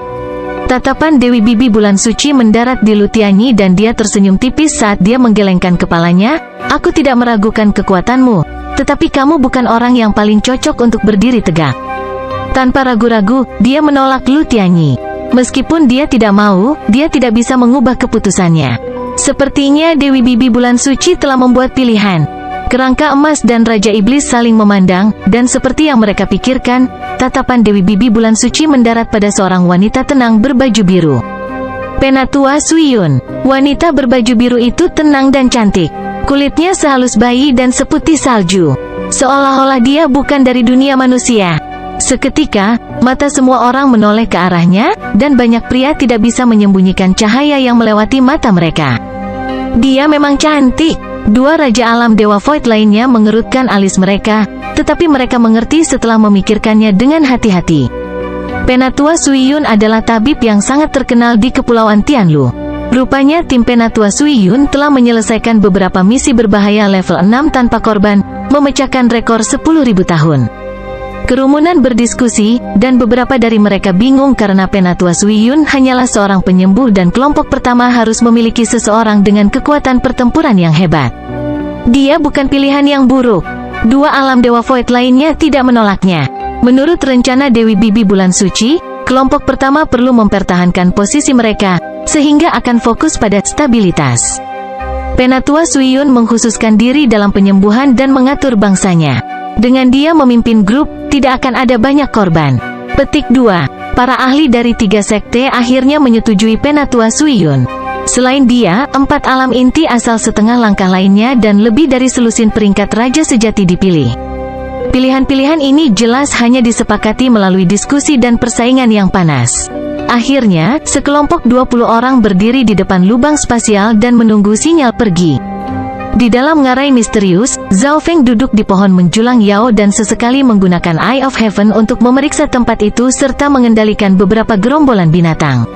Tatapan Dewi Bibi Bulan Suci mendarat di Lu Tianyi dan dia tersenyum tipis saat dia menggelengkan kepalanya. Aku tidak meragukan kekuatanmu, tetapi kamu bukan orang yang paling cocok untuk berdiri tegak. Tanpa ragu-ragu, dia menolak Lu Tianyi. Meskipun dia tidak mau, dia tidak bisa mengubah keputusannya. Sepertinya Dewi Bibi Bulan Suci telah membuat pilihan. Kerangka emas dan Raja Iblis saling memandang, dan seperti yang mereka pikirkan, tatapan Dewi Bibi Bulan Suci mendarat pada seorang wanita tenang berbaju biru. Penatua Suiyun. Wanita berbaju biru itu tenang dan cantik. Kulitnya sehalus bayi dan seputih salju. Seolah-olah dia bukan dari dunia manusia. Seketika, mata semua orang menoleh ke arahnya, dan banyak pria tidak bisa menyembunyikan cahaya yang melewati mata mereka. Dia memang cantik. 2 Raja Alam Dewa Void lainnya mengerutkan alis mereka, tetapi mereka mengerti setelah memikirkannya dengan hati-hati. Penatua Suiyun adalah tabib yang sangat terkenal di Kepulauan Tianlu. Rupanya tim Penatua Suiyun telah menyelesaikan beberapa misi berbahaya level 6 tanpa korban, memecahkan rekor 10.000 tahun. Kerumunan berdiskusi, dan beberapa dari mereka bingung karena Penatua Suiyun hanyalah seorang penyembuh dan kelompok pertama harus memiliki seseorang dengan kekuatan pertempuran yang hebat. Dia bukan pilihan yang buruk. 2 alam Dewa Void lainnya tidak menolaknya. Menurut rencana Dewi Bibi Bulan Suci, kelompok pertama perlu mempertahankan posisi mereka, sehingga akan fokus pada stabilitas. Penatua Suiyun mengkhususkan diri dalam penyembuhan dan mengatur bangsanya. Dengan dia memimpin grup, tidak akan ada banyak korban. Petik 2. Para ahli dari 3 sekte akhirnya menyetujui Penatua Suiyun. Selain dia, 4 alam inti asal setengah langkah lainnya dan lebih dari selusin peringkat raja sejati dipilih. Pilihan-pilihan ini jelas hanya disepakati melalui diskusi dan persaingan yang panas. Akhirnya, sekelompok 20 orang berdiri di depan lubang spasial dan menunggu sinyal pergi. Di dalam ngarai misterius, Zhao Feng duduk di pohon menjulang Yao dan sesekali menggunakan Eye of Heaven untuk memeriksa tempat itu serta mengendalikan beberapa gerombolan binatang.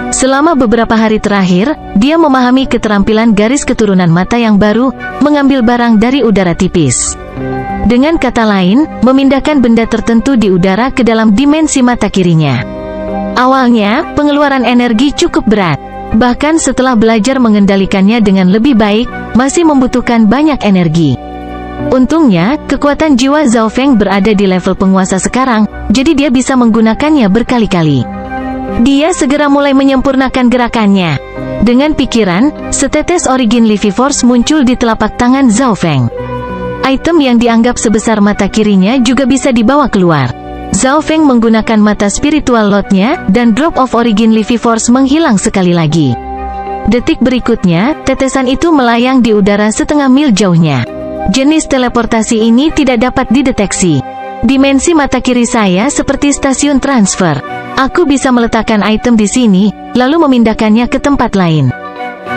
Selama beberapa hari terakhir, dia memahami keterampilan garis keturunan mata yang baru, mengambil barang dari udara tipis. Dengan kata lain, memindahkan benda tertentu di udara ke dalam dimensi mata kirinya. Awalnya, pengeluaran energi cukup berat. Bahkan setelah belajar mengendalikannya dengan lebih baik, masih membutuhkan banyak energi. Untungnya, kekuatan jiwa Zhao Feng berada di level penguasa sekarang, jadi dia bisa menggunakannya berkali-kali. Dia segera mulai menyempurnakan gerakannya. Dengan pikiran, setetes Origin Livy Force muncul di telapak tangan Zhao Feng. Item yang dianggap sebesar mata kirinya juga bisa dibawa keluar. Zhao Feng menggunakan mata spiritual lotnya, dan drop of Origin Livy Force menghilang sekali lagi. Detik berikutnya, tetesan itu melayang di udara setengah mil jauhnya. Jenis teleportasi ini tidak dapat dideteksi. Dimensi mata kiri saya seperti stasiun transfer. Aku bisa meletakkan item di sini, lalu memindahkannya ke tempat lain.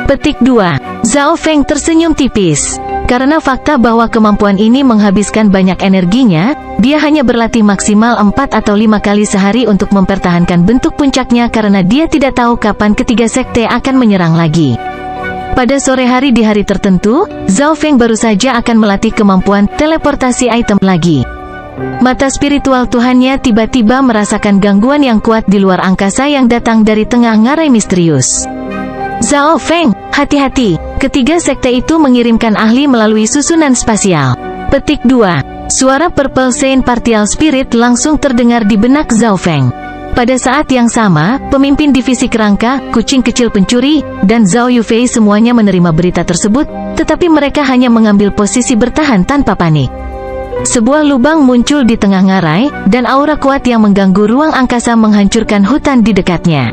Petik 2. Zhao Feng tersenyum tipis. Karena fakta bahwa kemampuan ini menghabiskan banyak energinya, dia hanya berlatih maksimal 4 atau 5 kali sehari untuk mempertahankan bentuk puncaknya karena dia tidak tahu kapan ketiga sekte akan menyerang lagi. Pada sore hari di hari tertentu, Zhao Feng baru saja akan melatih kemampuan teleportasi item lagi. Mata spiritual Tuhannya tiba-tiba merasakan gangguan yang kuat di luar angkasa yang datang dari tengah ngarai misterius. Zhao Feng, hati-hati, ketiga sekte itu mengirimkan ahli melalui susunan spasial. Petik 2. Suara Purple Saint Partial Spirit langsung terdengar di benak Zhao Feng. Pada saat yang sama, pemimpin divisi kerangka, kucing kecil pencuri, dan Zhao Yufei semuanya menerima berita tersebut, tetapi mereka hanya mengambil posisi bertahan tanpa panik. Sebuah lubang muncul di tengah ngarai, dan aura kuat yang mengganggu ruang angkasa menghancurkan hutan di dekatnya.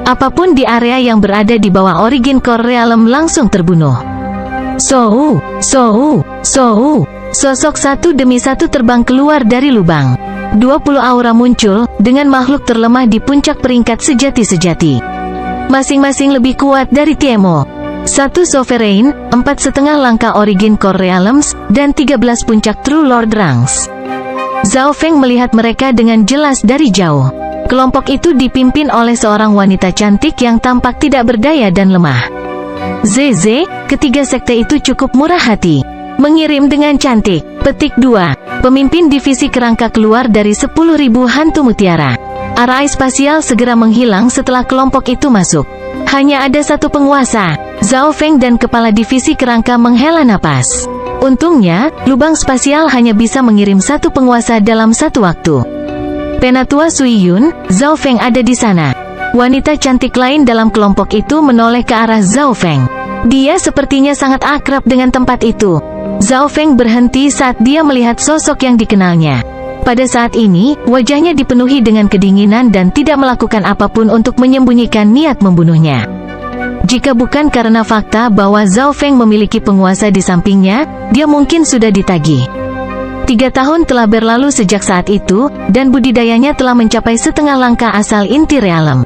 Apapun di area yang berada di bawah Origin Core Realm langsung terbunuh. Sosok satu demi satu terbang keluar dari lubang. 20 aura muncul, dengan makhluk terlemah di puncak peringkat sejati-sejati. Masing-masing lebih kuat dari Tiemo. 1 Sovereign, 4,5 langkah Origin Core Realms, dan 13 puncak True Lord Ranks. Zhao Feng melihat mereka dengan jelas dari jauh. Kelompok itu dipimpin oleh seorang wanita cantik yang tampak tidak berdaya dan lemah. Zeze, ketiga sekte itu cukup murah hati. Mengirim dengan cantik. Petik 2. Pemimpin divisi kerangka keluar dari 10.000 hantu mutiara. Arai spasial segera menghilang setelah kelompok itu masuk. Hanya ada satu penguasa, Zhao Feng, dan kepala divisi kerangka menghela napas. Untungnya, lubang spasial hanya bisa mengirim satu penguasa dalam satu waktu. Penatua Sui Yun, Zhao Feng ada di sana. Wanita cantik lain dalam kelompok itu menoleh ke arah Zhao Feng. Dia sepertinya sangat akrab dengan tempat itu. Zhao Feng berhenti saat dia melihat sosok yang dikenalnya. Pada saat ini, wajahnya dipenuhi dengan kedinginan dan tidak melakukan apapun untuk menyembunyikan niat membunuhnya. Jika bukan karena fakta bahwa Zhao Feng memiliki penguasa di sampingnya, dia mungkin sudah ditagih. 3 tahun telah berlalu sejak saat itu, dan budidayanya telah mencapai setengah langkah asal inti realem.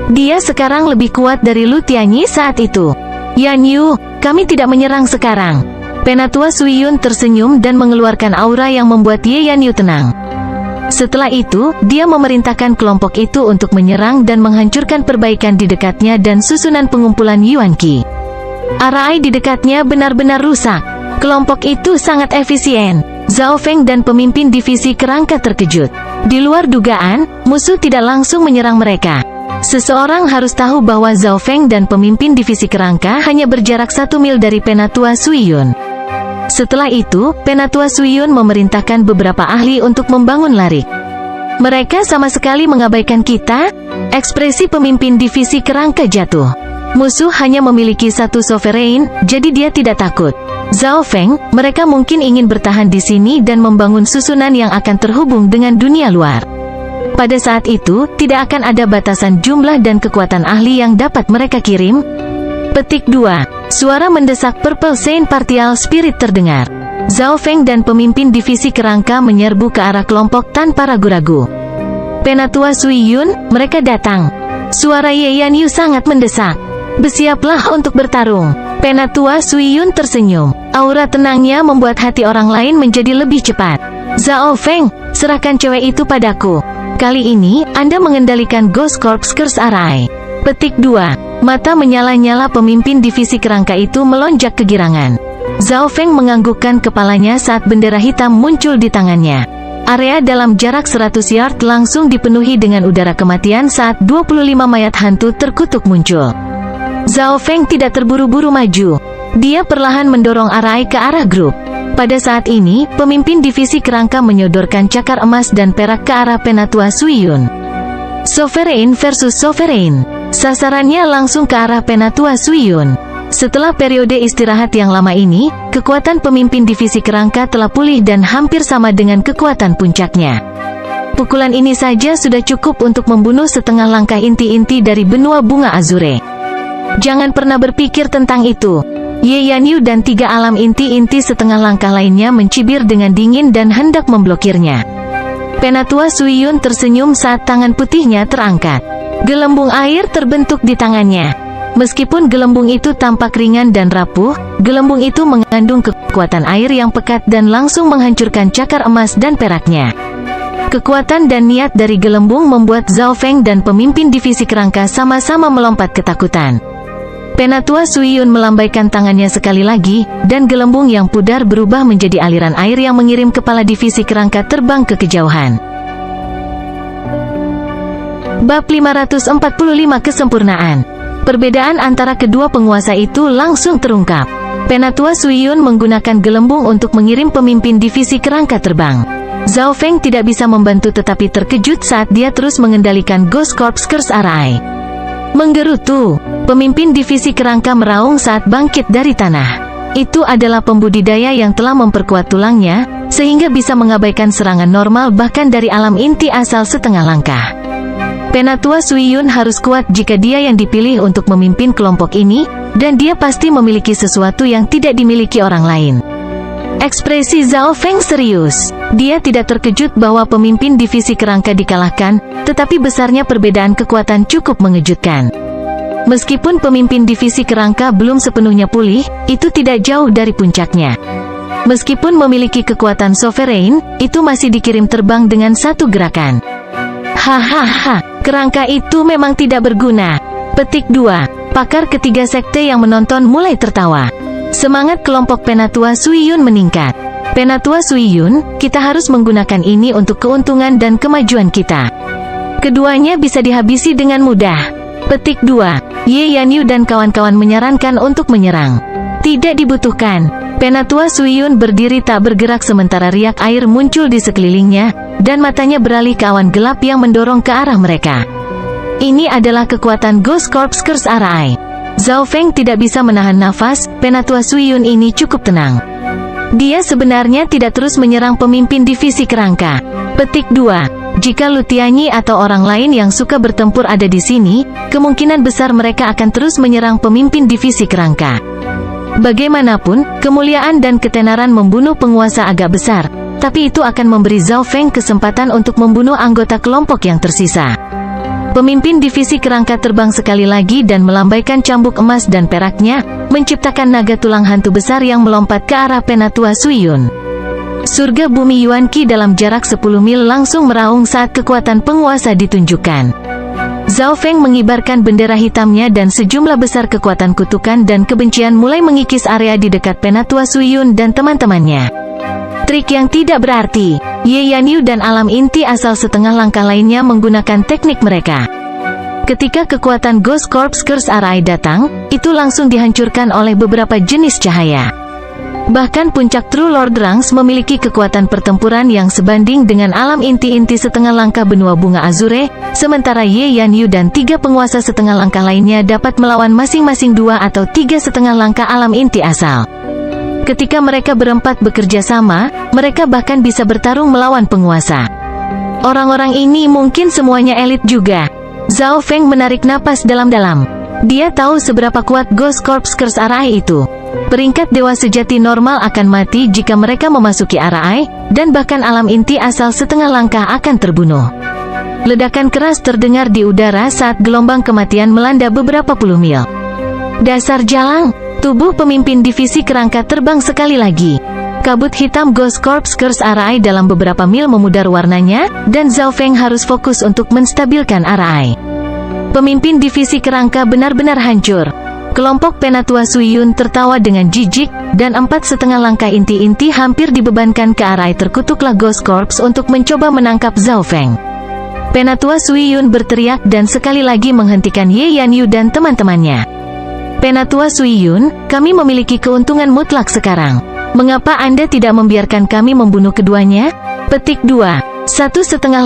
Dia sekarang lebih kuat dari Lu Tianyi saat itu. Yan Yu, kami tidak menyerang sekarang. Penatua Sui Yun tersenyum dan mengeluarkan aura yang membuat Ye Yan Yu tenang. Setelah itu, dia memerintahkan kelompok itu untuk menyerang dan menghancurkan perbaikan di dekatnya dan susunan pengumpulan Yuan Qi. Arai di dekatnya benar-benar rusak. Kelompok itu sangat efisien. Zhao Feng dan pemimpin divisi kerangka terkejut. Di luar dugaan, musuh tidak langsung menyerang mereka. Seseorang harus tahu bahwa Zhao Feng dan pemimpin divisi kerangka hanya berjarak 1 mil dari Penatua Sui Yun. Setelah itu, Penatua Sui Yun memerintahkan beberapa ahli untuk membangun larik. Mereka sama sekali mengabaikan kita. Ekspresi pemimpin divisi kerangka jatuh. Musuh hanya memiliki 1 sovereign, jadi dia tidak takut. Zhao Feng, mereka mungkin ingin bertahan di sini dan membangun susunan yang akan terhubung dengan dunia luar. Pada saat itu, tidak akan ada batasan jumlah dan kekuatan ahli yang dapat mereka kirim. Petik 2. Suara mendesak Purple Saint Partial Spirit terdengar. Zhao Feng dan pemimpin divisi kerangka menyerbu ke arah kelompok tanpa ragu-ragu. Penatua Sui Yun, mereka datang. Suara Ye Yanyu sangat mendesak. Bersiaplah untuk bertarung. Penatua Sui Yun tersenyum. Aura tenangnya membuat hati orang lain menjadi lebih cepat. Zhao Feng, serahkan cewek itu padaku. Kali ini, Anda mengendalikan Ghost Corps Curse Arai. Petik 2. Mata menyala-nyala pemimpin divisi kerangka itu melonjak kegirangan. Zhao Feng menganggukkan kepalanya saat bendera hitam muncul di tangannya. Area dalam jarak 100 yard langsung dipenuhi dengan udara kematian saat 25 mayat hantu terkutuk muncul. Zhao Feng tidak terburu-buru maju. Dia perlahan mendorong Arai ke arah grup. Pada saat ini, pemimpin divisi kerangka menyodorkan cakar emas dan perak ke arah Penatua Sui Yun. Sovereign versus Sovereign. Sasarannya langsung ke arah Penatua Sui Yun. Setelah periode istirahat yang lama ini, kekuatan pemimpin divisi kerangka telah pulih dan hampir sama dengan kekuatan puncaknya. Pukulan ini saja sudah cukup untuk membunuh setengah langkah inti-inti dari benua bunga Azure. Jangan pernah berpikir tentang itu. Ye Yanyu dan 3 alam inti-inti setengah langkah lainnya mencibir dengan dingin dan hendak memblokirnya. Penatua Sui Yun tersenyum saat tangan putihnya terangkat. Gelembung air terbentuk di tangannya. Meskipun gelembung itu tampak ringan dan rapuh, gelembung itu mengandung kekuatan air yang pekat dan langsung menghancurkan cakar emas dan peraknya. Kekuatan dan niat dari gelembung membuat Zhao Feng dan pemimpin divisi kerangka sama-sama melompat ketakutan. Penatua Sui Yun melambaikan tangannya sekali lagi, dan gelembung yang pudar berubah menjadi aliran air yang mengirim kepala divisi kerangka terbang ke kejauhan. Bab 545 Kesempurnaan. Perbedaan antara kedua penguasa itu langsung terungkap. Penatua Sui Yun menggunakan gelembung untuk mengirim pemimpin divisi kerangka terbang. Zhao Feng tidak bisa membantu tetapi terkejut saat dia terus mengendalikan Ghost Corps Curse Arai. Menggerutu, pemimpin divisi kerangka meraung saat bangkit dari tanah. Itu adalah pembudidaya yang telah memperkuat tulangnya, sehingga bisa mengabaikan serangan normal bahkan dari alam inti asal setengah langkah. Penatua Sui Yun harus kuat jika dia yang dipilih untuk memimpin kelompok ini, dan dia pasti memiliki sesuatu yang tidak dimiliki orang lain. Ekspresi Zhao Feng serius. Dia tidak terkejut bahwa pemimpin divisi kerangka dikalahkan, tetapi besarnya perbedaan kekuatan cukup mengejutkan. Meskipun pemimpin divisi kerangka belum sepenuhnya pulih, itu tidak jauh dari puncaknya. Meskipun memiliki kekuatan sovereign, itu masih dikirim terbang dengan satu gerakan. Hahaha, kerangka itu memang tidak berguna. Petik 2. Pakar ketiga sekte yang menonton mulai tertawa. Semangat kelompok Penatua Sui Yun meningkat. Penatua Sui Yun, kita harus menggunakan ini untuk keuntungan dan kemajuan kita. Keduanya bisa dihabisi dengan mudah. Petik 2. Ye Yanyu dan kawan-kawan menyarankan untuk menyerang. Tidak dibutuhkan. Penatua Sui Yun berdiri tak bergerak sementara riak air muncul di sekelilingnya, dan matanya beralih ke awan gelap yang mendorong ke arah mereka. Ini adalah kekuatan Ghost Corps Curse Arai. Zhao Feng tidak bisa menahan nafas, Penatua Sui Yun ini cukup tenang. Dia sebenarnya tidak terus menyerang pemimpin divisi kerangka. Petik 2. Jika Lu Tianyi atau orang lain yang suka bertempur ada di sini, kemungkinan besar mereka akan terus menyerang pemimpin divisi kerangka. Bagaimanapun, kemuliaan dan ketenaran membunuh penguasa agak besar, tapi itu akan memberi Zhao Feng kesempatan untuk membunuh anggota kelompok yang tersisa. Pemimpin divisi kerangka terbang sekali lagi dan melambaikan cambuk emas dan peraknya, menciptakan naga tulang hantu besar yang melompat ke arah Penatua Sui Yun. Surga bumi Yuan Qi dalam jarak 10 mil langsung meraung saat kekuatan penguasa ditunjukkan. Zhao Feng mengibarkan bendera hitamnya dan sejumlah besar kekuatan kutukan dan kebencian mulai mengikis area di dekat Penatua Sui Yun dan teman-temannya. Trik yang tidak berarti. Ye Yanyu dan alam inti asal setengah langkah lainnya menggunakan teknik mereka. Ketika kekuatan Ghost Corps Curse Arai datang, itu langsung dihancurkan oleh beberapa jenis cahaya. Bahkan puncak True Lord Rangs memiliki kekuatan pertempuran yang sebanding dengan alam inti-inti setengah langkah benua bunga Azure, sementara Ye Yanyu dan 3 penguasa setengah langkah lainnya dapat melawan masing-masing 2 atau 3 setengah langkah alam inti asal. Ketika mereka berempat bekerja sama, mereka bahkan bisa bertarung melawan penguasa. Orang-orang ini mungkin semuanya elit juga. Zhao Feng menarik napas dalam-dalam. Dia tahu seberapa kuat Ghost Corps Curse Arai itu. Peringkat dewa sejati normal akan mati jika mereka memasuki Arai, dan bahkan alam inti asal setengah langkah akan terbunuh. Ledakan keras terdengar di udara saat gelombang kematian melanda beberapa puluh mil. Dasar jalang, tubuh pemimpin divisi kerangka terbang sekali lagi. Kabut hitam Ghost Corps Curse Arai dalam beberapa mil memudar warnanya, dan Zhao Feng harus fokus untuk menstabilkan Arai. Pemimpin divisi kerangka benar-benar hancur. Kelompok Penatua Suiyun tertawa dengan jijik, dan 4,5 langkah inti-inti hampir dibebankan ke Arai. Terkutuklah Ghost Corps untuk mencoba menangkap Zhao Feng. Penatua Suiyun berteriak dan sekali lagi menghentikan Ye Yanyu dan teman-temannya. Penatua Suiyun, kami memiliki keuntungan mutlak sekarang. Mengapa Anda tidak membiarkan kami membunuh keduanya? Petik 2. 1,5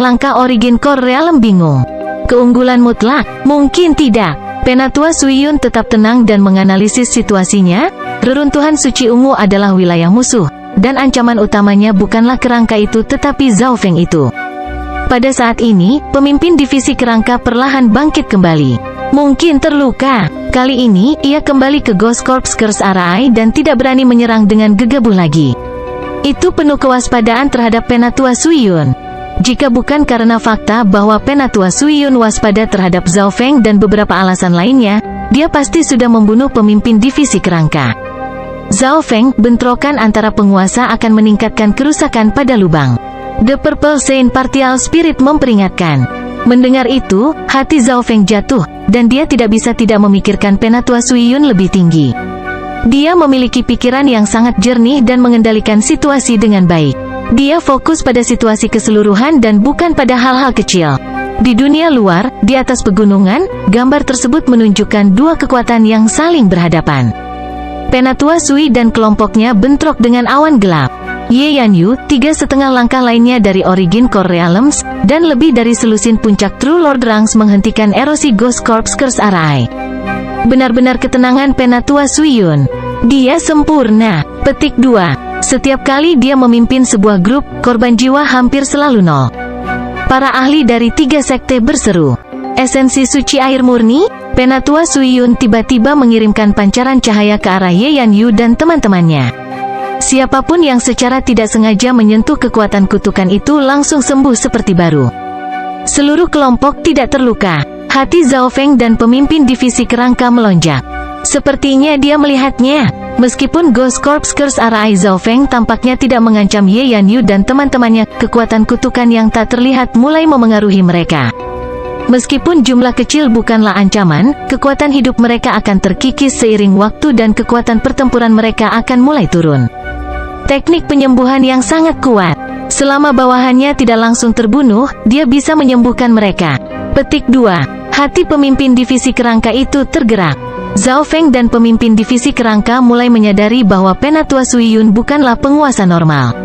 langkah Origin Core Realm bingung. Keunggulan mutlak? Mungkin tidak. Penatua Suiyun tetap tenang dan menganalisis situasinya. Reruntuhan suci ungu adalah wilayah musuh, dan ancaman utamanya bukanlah kerangka itu tetapi Zhao Feng itu. Pada saat ini, pemimpin divisi kerangka perlahan bangkit kembali. Mungkin terluka. Kali ini, ia kembali ke Ghost Corps Curse Arai dan tidak berani menyerang dengan gegabah lagi. Itu penuh kewaspadaan terhadap Penatua Suiyun. Jika bukan karena fakta bahwa Penatua Suiyun waspada terhadap Zhao Feng dan beberapa alasan lainnya, dia pasti sudah membunuh pemimpin divisi kerangka. Zhao Feng, bentrokan antara penguasa akan meningkatkan kerusakan pada lubang. The Purple Saint Partial Spirit memperingatkan. Mendengar itu, hati Zhao Feng jatuh, dan dia tidak bisa tidak memikirkan Penatua Suiyun lebih tinggi. Dia memiliki pikiran yang sangat jernih dan mengendalikan situasi dengan baik. Dia fokus pada situasi keseluruhan dan bukan pada hal-hal kecil. Di dunia luar, di atas pegunungan, gambar tersebut menunjukkan dua kekuatan yang saling berhadapan. Penatua Sui dan kelompoknya bentrok dengan awan gelap. Ye Yanyu, 3,5 langkah lainnya dari Origin Core Realms, dan lebih dari selusin puncak True Lord Ranks menghentikan erosi Ghost Corps Curse Arai. Benar-benar ketenangan Penatua Suiyun. Dia sempurna. Petik 2. Setiap kali dia memimpin sebuah grup, korban jiwa hampir selalu nol. Para ahli dari 3 sekte berseru. Esensi suci air murni? Penatua Suiyun tiba-tiba mengirimkan pancaran cahaya ke arah Ye Yanyu dan teman-temannya. Siapapun yang secara tidak sengaja menyentuh kekuatan kutukan itu langsung sembuh seperti baru. Seluruh kelompok tidak terluka. Hati Zhao Feng dan pemimpin divisi kerangka melonjak. Sepertinya dia melihatnya. Meskipun Ghost Corps Curse Arai Zhao Feng tampaknya tidak mengancam Ye Yanyu dan teman-temannya, kekuatan kutukan yang tak terlihat mulai memengaruhi mereka. Meskipun jumlah kecil bukanlah ancaman, kekuatan hidup mereka akan terkikis seiring waktu dan kekuatan pertempuran mereka akan mulai turun. Teknik penyembuhan yang sangat kuat. Selama bawahannya tidak langsung terbunuh, dia bisa menyembuhkan mereka. Petik 2. Hati pemimpin divisi kerangka itu tergerak. Zhao Feng dan pemimpin divisi kerangka mulai menyadari bahwa Penatua Suiyun bukanlah penguasa normal.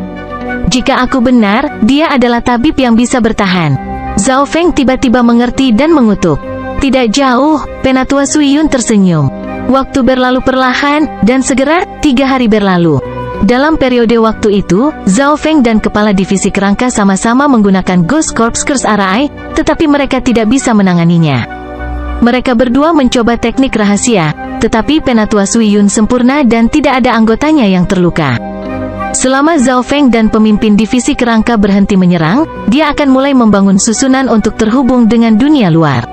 Jika aku benar, dia adalah tabib yang bisa bertahan. Zhao Feng tiba-tiba mengerti dan mengutuk. Tidak jauh, Penatua Suiyun tersenyum. Waktu berlalu perlahan, dan segera, 3 hari berlalu. Dalam periode waktu itu, Zhao Feng dan kepala divisi kerangka sama-sama menggunakan Ghost Corps Curse Arai, tetapi mereka tidak bisa menanganinya. Mereka berdua mencoba teknik rahasia, tetapi Penatua Suiyun sempurna dan tidak ada anggotanya yang terluka. Selama Zhao Feng dan pemimpin divisi kerangka berhenti menyerang, dia akan mulai membangun susunan untuk terhubung dengan dunia luar.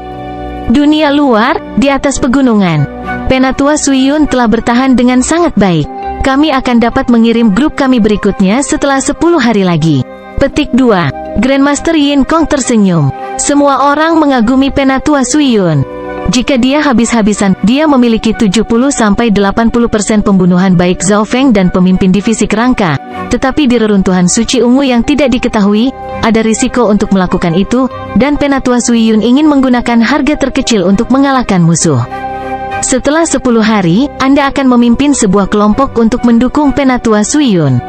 Dunia luar, di atas pegunungan. Penatua Suiyun telah bertahan dengan sangat baik. Kami akan dapat mengirim grup kami berikutnya setelah 10 hari lagi. Petik 2. Grandmaster Yin Kong tersenyum. Semua orang mengagumi Penatua Suiyun. Jika dia habis-habisan, dia memiliki 70-80% pembunuhan baik Zhao Feng dan pemimpin divisi kerangka. Tetapi di reruntuhan suci ungu yang tidak diketahui, ada risiko untuk melakukan itu, dan Penatua Suiyun ingin menggunakan harga terkecil untuk mengalahkan musuh. Setelah 10 hari, Anda akan memimpin sebuah kelompok untuk mendukung Penatua Suiyun.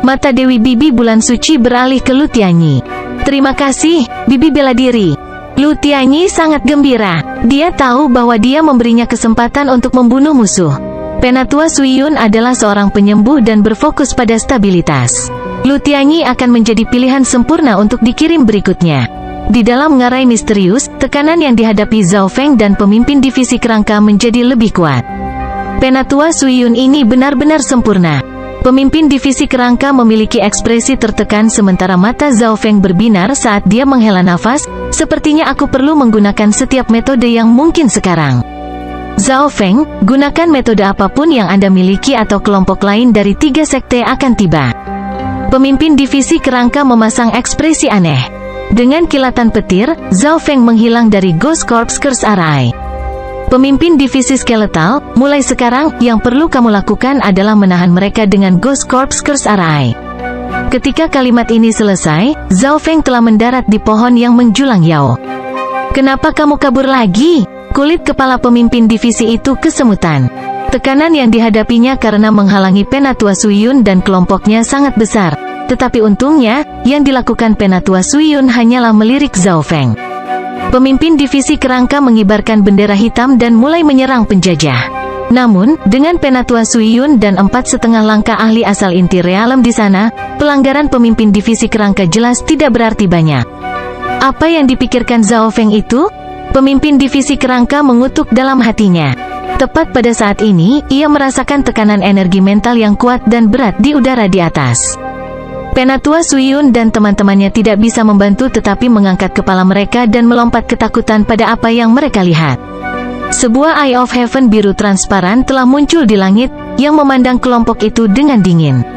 Mata Dewi Bibi Bulan Suci beralih ke Lu Tianyi. Terima kasih, Bibi bela diri. Lu Tianyi sangat gembira. Dia tahu bahwa dia memberinya kesempatan untuk membunuh musuh. Penatua Suiyun adalah seorang penyembuh dan berfokus pada stabilitas. Lu Tianyi akan menjadi pilihan sempurna untuk dikirim berikutnya. Di dalam ngarai misterius, tekanan yang dihadapi Zhao Feng dan pemimpin divisi kerangka menjadi lebih kuat. Penatua Suiyun ini benar-benar sempurna. Pemimpin divisi kerangka memiliki ekspresi tertekan sementara mata Zhao Feng berbinar saat dia menghela nafas, Sepertinya aku perlu menggunakan setiap metode yang mungkin sekarang. Zhao Feng, gunakan metode apapun yang Anda miliki atau kelompok lain dari 3 sekte akan tiba. Pemimpin divisi kerangka memasang ekspresi aneh. Dengan kilatan petir, Zhao Feng menghilang dari Ghost Corps Curse Eye. Pemimpin divisi skeletal, mulai sekarang, yang perlu kamu lakukan adalah menahan mereka dengan Ghost Corps Curse Eye. Ketika kalimat ini selesai, Zhao Feng telah mendarat di pohon yang menjulang Yao. Kenapa kamu kabur lagi? Kulit kepala pemimpin divisi itu kesemutan. Tekanan yang dihadapinya karena menghalangi Penatua Suyun dan kelompoknya sangat besar. Tetapi untungnya, yang dilakukan Penatua Suyun hanyalah melirik Zhao Feng. Pemimpin divisi kerangka mengibarkan bendera hitam dan mulai menyerang penjajah. Namun, dengan Penatua Suyun dan 4,5 langkah ahli asal inti realem di sana, pelanggaran pemimpin divisi kerangka jelas tidak berarti banyak. Apa yang dipikirkan Zhao Feng itu? Pemimpin divisi kerangka mengutuk dalam hatinya. Tepat pada saat ini, ia merasakan tekanan energi mental yang kuat dan berat di udara di atas. Penatua Suyun dan teman-temannya tidak bisa membantu tetapi mengangkat kepala mereka dan melompat ketakutan pada apa yang mereka lihat. Sebuah Eye of Heaven biru transparan telah muncul di langit, yang memandang kelompok itu dengan dingin.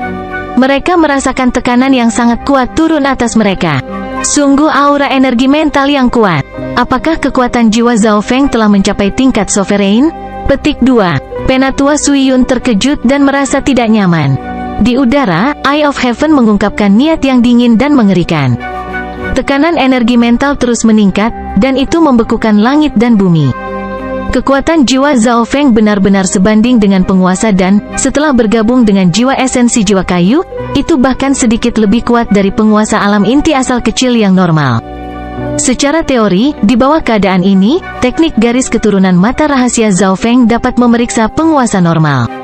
Mereka merasakan tekanan yang sangat kuat turun atas mereka. Sungguh aura energi mental yang kuat. Apakah kekuatan jiwa Zhao Feng telah mencapai tingkat sovereign? Petik 2. Penatua Suyun terkejut dan merasa tidak nyaman. Di udara, Eye of Heaven mengungkapkan niat yang dingin dan mengerikan. Tekanan energi mental terus meningkat, dan itu membekukan langit dan bumi. Kekuatan jiwa Zhao Feng benar-benar sebanding dengan penguasa dan, setelah bergabung dengan jiwa esensi jiwa kayu, itu bahkan sedikit lebih kuat dari penguasa alam inti asal kecil yang normal. Secara teori, di bawah keadaan ini, teknik garis keturunan mata rahasia Zhao Feng dapat memeriksa penguasa normal.